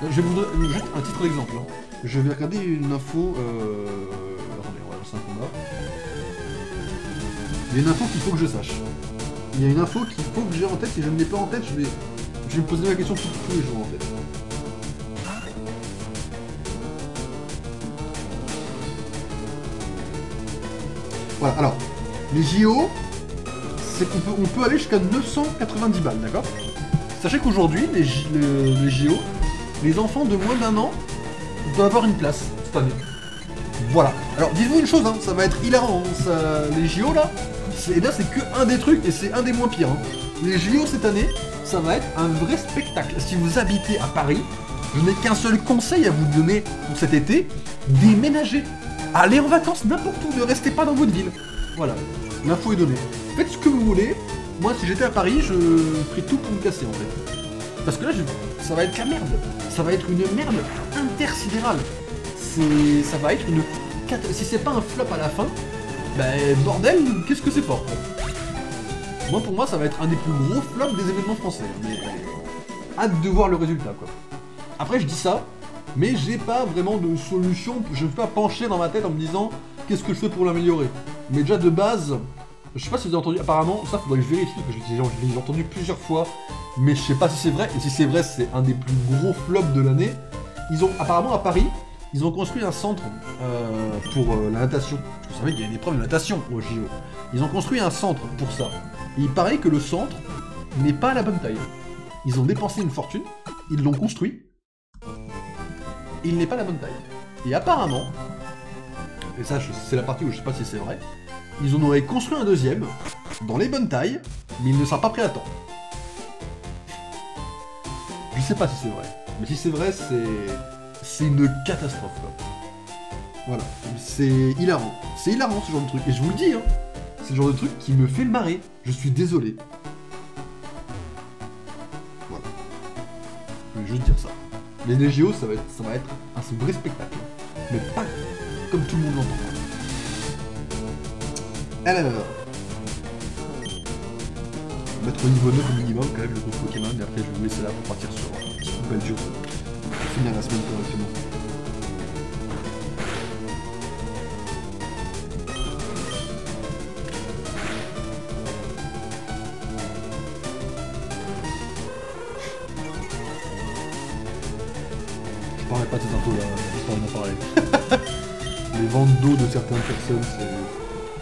Je vais vous donner juste un titre d'exemple. Je vais regarder une info. Attendez, on va lancer un combat. Il y a une info qu'il faut que je sache. Il y a une info qu'il faut que j'ai en tête. Si je ne l'ai pas en tête, je vais me poser la question tous les jours en fait. Voilà, alors, les JO, c'est qu'on peut aller jusqu'à 990 balles, d'accord? Sachez qu'aujourd'hui, les JO, les enfants de moins d'1 an doivent avoir une place cette année. Voilà. Alors, dites-vous une chose, hein, ça va être hilarant, hein, les JO, là, et là, c'est que un des trucs, et c'est un des moins pires. Hein. Les JO, cette année, ça va être un vrai spectacle. Si vous habitez à Paris, je n'ai qu'un seul conseil à vous donner pour cet été, déménagez. Allez en vacances n'importe où, ne restez pas dans votre ville. Voilà, l'info est donnée. Faites ce que vous voulez. Moi, si j'étais à Paris, je ferais tout pour me casser, en fait. Parce que là, ça va être la merde. Ça va être une merde intersidérale. Ça va être une... Si c'est pas un flop à la fin, ben bordel, qu'est-ce que c'est fort, quoi. Moi, pour moi, ça va être un des plus gros flops des événements français. Mais hâte de voir le résultat, quoi. Après, je dis ça, mais j'ai pas vraiment de solution. Je ne peux pas pencher dans ma tête en me disant qu'est-ce que je fais pour l'améliorer. Mais déjà, de base, je sais pas si vous avez entendu, apparemment, ça faudrait que je vérifie, parce que je l'ai entendu plusieurs fois, mais je sais pas si c'est vrai, et si c'est vrai, c'est un des plus gros flops de l'année. Ils ont, apparemment, à Paris, ils ont construit un centre pour la natation. Vous savez qu'il y a une épreuve de natation au JO. Ils ont construit un centre pour ça. Et il paraît que le centre n'est pas à la bonne taille. Ils ont dépensé une fortune, ils l'ont construit, et il n'est pas à la bonne taille. Et apparemment, et ça c'est la partie où je sais pas si c'est vrai, ils en auraient construit un deuxième, dans les bonnes tailles, mais il ne sera pas prêt à temps. Je sais pas si c'est vrai. Mais si c'est vrai, c'est une catastrophe, quoi. Voilà. C'est hilarant. C'est hilarant, ce genre de truc. Et je vous le dis, hein, c'est le genre de truc qui me fait marrer. Je suis désolé. Voilà. Je voulais juste dire ça. Les NGO, ça va être un vrai spectacle. Mais pas comme tout le monde l'entend. Alors... on va mettre au niveau 9 au minimum, quand même, le groupe Pokémon, et après je vais vous laisser là pour partir sur un petit coupage de jeu. Pour finir la semaine correctement. Je parlerai pas de ces infos là, je vais pas en parler. Les ventes d'eau de certaines personnes, c'est...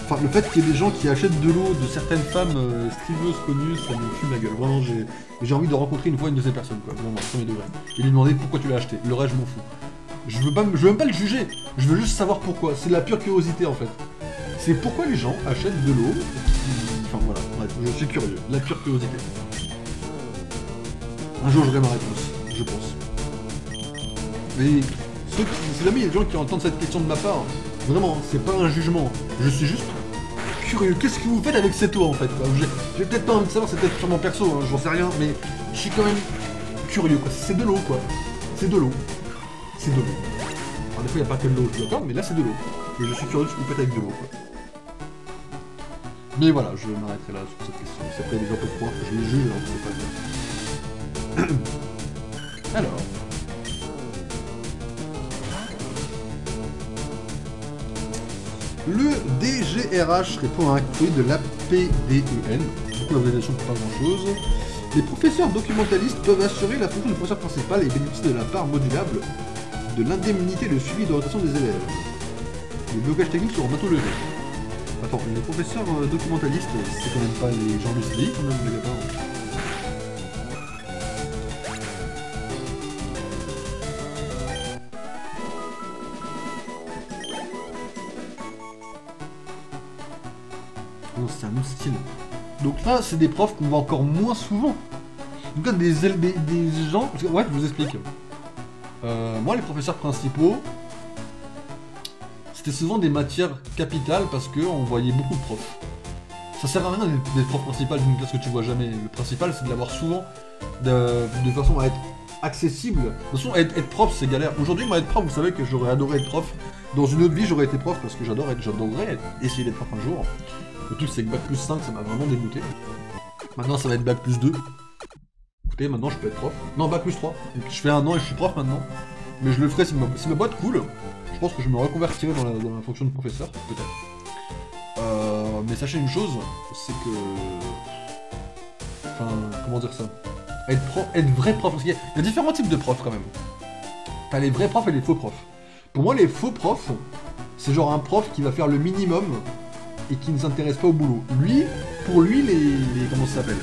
Enfin, le fait qu'il y ait des gens qui achètent de l'eau de certaines femmes streameuses connues, ça me fume la gueule. Vraiment, j'ai envie de rencontrer une fois une de ces personnes, quoi. Vraiment, premier degré. Et lui demander pourquoi tu l'as acheté. Le reste, je m'en fous. Je veux même pas le juger. Je veux juste savoir pourquoi. C'est de la pure curiosité, en fait. C'est pourquoi les gens achètent de l'eau. Enfin, voilà. Bref, je suis curieux. La pure curiosité. Un jour, j'aurai ma réponse. Je pense. Mais si jamais il y a des gens qui entendent cette question de ma part, vraiment, c'est pas un jugement. Je suis juste curieux. Qu'est-ce que vous faites avec cette eau en fait? J'ai peut-être pas envie de savoir, c'est peut-être sûrement perso, hein, j'en sais rien, mais je suis quand même curieux quoi. C'est de l'eau quoi. C'est de l'eau. C'est de l'eau. Alors des fois il n'y a pas que de l'eau, je l'accorde, mais là c'est de l'eau. Et je suis curieux de ce que vous faites avec de l'eau quoi. Mais voilà, je m'arrêterai là sur cette question. Si après les gens peuvent croire que je les juge, alors que c'est pas le cas. Alors. Le DGRH répond à un courrier de l'APDEN, beaucoup d'organisations pour pas grand chose. Les professeurs documentalistes peuvent assurer la fonction de professeur principal et bénéficier de la part modulable de l'indemnité de suivi d'orientation des élèves. Les blocages techniques seront bientôt levés. Attends, les professeurs documentalistes, c'est quand même pas les gens du CDI quand même, les gars. Non, c'est un autre style. Donc là, c'est des profs qu'on voit encore moins souvent. En tout cas, des gens... Ouais, je vous explique. Moi, les professeurs principaux, c'était souvent des matières capitales parce qu'on voyait beaucoup de profs. Ça sert à rien d'être prof principal d'une classe que tu vois jamais. Le principal, c'est de l'avoir souvent de façon à être accessible. De toute façon, être prof, c'est galère. Aujourd'hui, moi, être prof, vous savez que j'aurais adoré être prof. Dans une autre vie, j'aurais été prof parce que j'adorerais essayer d'être prof un jour. Le truc c'est que Bac plus 5 ça m'a vraiment dégoûté. Maintenant ça va être Bac plus 2. Écoutez, maintenant je peux être prof. Non, Bac plus 3. Donc, je fais un an et je suis prof maintenant. Mais je le ferai si ma boîte cool. Je pense que je me reconvertirai dans la fonction de professeur, peut-être. Mais sachez une chose, c'est que... Enfin, comment dire ça? Être vrai prof, parce qu'il y a différents types de profs quand même. T'as les vrais profs et les faux profs. Pour moi les faux profs, c'est genre un prof qui va faire le minimum et qui ne s'intéresse pas au boulot. Pour lui, comment ça s'appelle?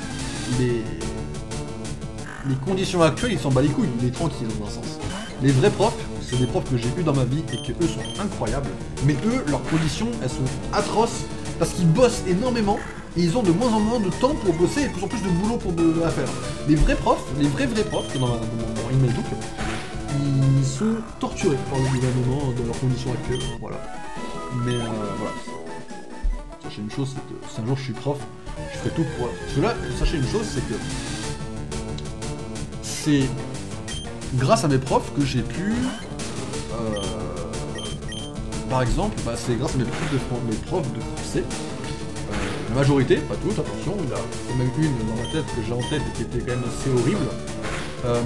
Les conditions actuelles, il s'en bat les couilles, il est tranquille dans un sens. Les vrais profs, c'est des profs que j'ai eu dans ma vie et que eux sont incroyables. Mais eux, leurs conditions, elles sont atroces parce qu'ils bossent énormément et ils ont de moins en moins de temps pour bosser et de plus en plus de boulot à faire. Les vrais profs, les vrais profs, dans mon email book, ils sont torturés par le gouvernement dans leurs conditions actuelles. Voilà. Mais voilà. Sachez une chose, c'est que si un jour je suis prof, je ferai tout pour... Parce que là, sachez une chose, c'est que... C'est grâce à mes profs que j'ai pu... Par exemple, bah, c'est grâce à mes profs de français. La majorité, pas toutes, attention, il y a même une dans ma tête que j'ai en tête et qui était quand même assez horrible.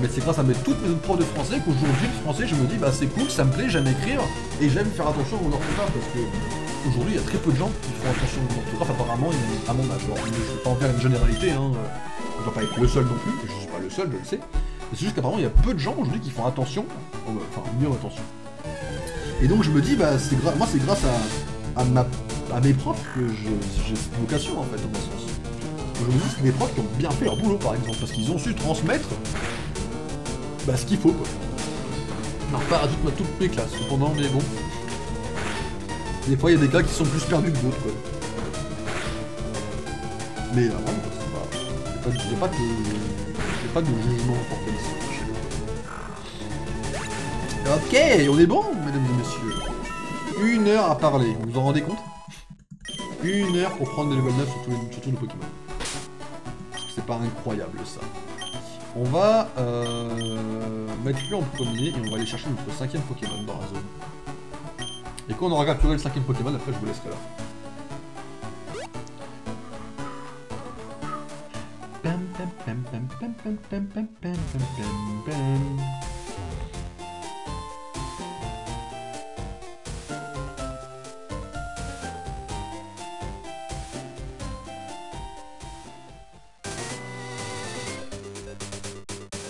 Mais c'est grâce à toutes mes autres profs de français qu'aujourd'hui, le français, je me dis, bah c'est cool, ça me plaît, j'aime écrire, et j'aime faire attention à mon orthographe, parce que aujourd'hui, il y a très peu de gens qui font attention à mon orthographe, apparemment, à mon âge. Alors, je ne vais pas en faire une généralité, hein, je ne dois pas être le seul non plus, et je ne suis pas le seul, je le sais. Mais c'est juste qu'apparemment, il y a peu de gens aujourd'hui qui font attention, enfin, mieux attention. Et donc, je me dis, bah, moi, c'est grâce à mes profs que j'ai cette vocation, en fait, dans un sens. Je me dis, c'est des profs qui ont bien fait leur boulot, par exemple, parce qu'ils ont su transmettre bah, ce qu'il faut, quoi. Alors, pas à toutes mes classes, cependant, mais bon. Des fois, il y a des cas qui sont plus perdus que d'autres, quoi. Mais vraiment, il n'y a pas de jugement porté ici. Ok, on est bon, mesdames et messieurs. 1 heure à parler, vous vous en rendez compte? 1 heure pour prendre des level 9 sur tous les Pokémon. C'est pas incroyable, ça. On va mettre lui en premier et on va aller chercher notre 5e Pokémon dans la zone. Et quand on aura capturé le 5e Pokémon, après je vous laisserai là.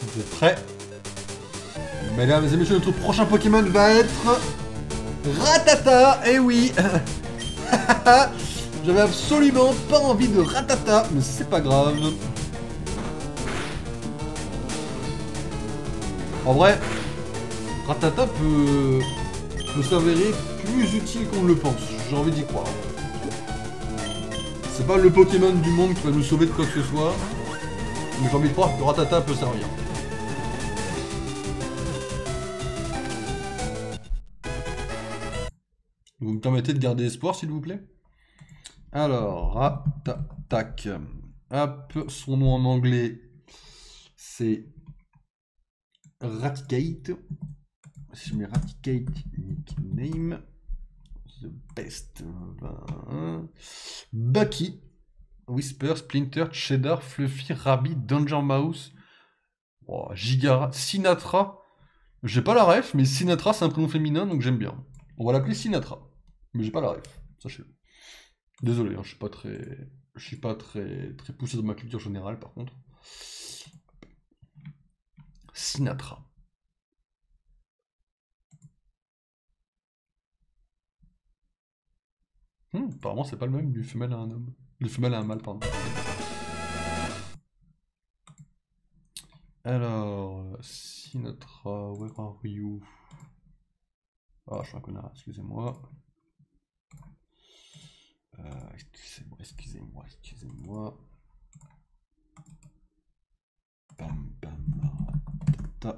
Vous êtes prêts? Mesdames et messieurs, notre prochain Pokémon va être... Rattata. Eh oui. J'avais absolument pas envie de Rattata, mais c'est pas grave. En vrai, Rattata peut s'avérer plus utile qu'on ne le pense, j'ai envie d'y croire. C'est pas le Pokémon du monde qui va nous sauver de quoi que ce soit, mais j'ai envie de croire que Rattata peut servir. Vous me permettez de garder espoir, s'il vous plaît? Alors, Rattatak. Hop, son nom en anglais, c'est Raticate. Si je mets Raticate nickname, the best. Bucky, Whisper, Splinter, Cheddar, Fluffy, Rabbit, Danger Mouse, oh, Gigara, Sinatra. J'ai pas la ref, mais Sinatra c'est un prénom féminin donc j'aime bien. On va l'appeler Sinatra. Mais j'ai pas la ref, sachez-le. Désolé, hein, je suis pas très poussé dans ma culture générale par contre. Sinatra. Apparemment c'est pas le même du femelle à un homme. Du femelle à un mâle, pardon. Alors, Sinatra, where are you? Ah, je suis un connard, excusez-moi. Excusez-moi. Bam, bam, ta.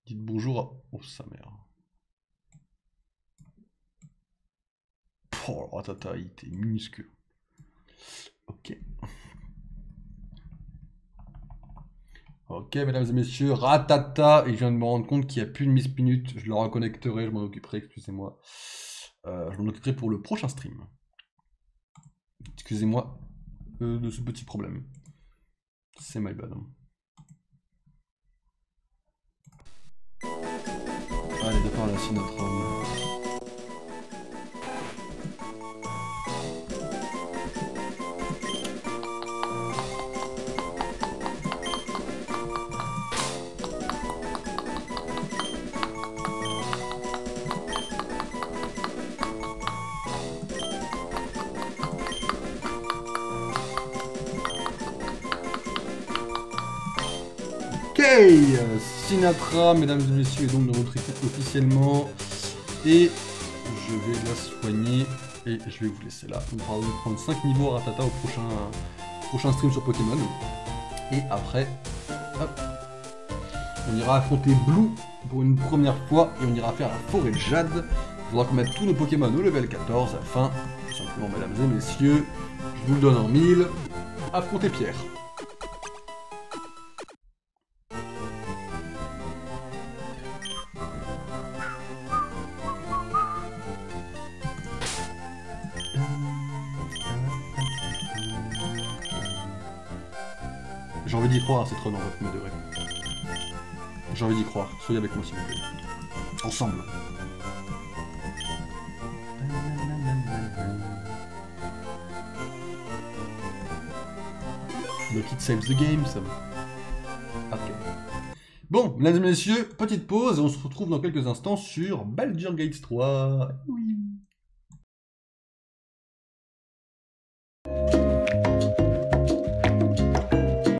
Dites bonjour à... Oh, sa mère. Oh, Ratata, il était minuscule. Ok. Ok, mesdames et messieurs, Ratata, et je viens de me rendre compte qu'il n'y a plus de Miss Minute, je le reconnecterai, je m'en occuperai, excusez-moi. Je m'en occuperai pour le prochain stream. Excusez-moi de ce petit problème. C'est my bad. Allez, d'accord, là, c'est notre homme. Sinatra, mesdames et messieurs, est donc dans notre équipe officiellement. Et je vais la soigner. Et je vais vous laisser là. On va prendre 5 niveaux à Ratata au prochain stream sur Pokémon. Et après, hop, on ira affronter Blue pour une première fois. Et on ira faire la forêt de Jade. Il faudra qu'on mette tous nos Pokémon au level 14 afin, tout simplement, mesdames et messieurs, je vous le donne en 1000, affronter Pierre. J'ai envie d'y croire à cette run en vrai, mais de vrai. J'ai envie d'y croire, soyez avec moi s'il vous plaît. Ensemble. Le kit saves the game, ça. Ok. Bon, mesdames et messieurs, petite pause et on se retrouve dans quelques instants sur Baldur's Gate 3. Oui.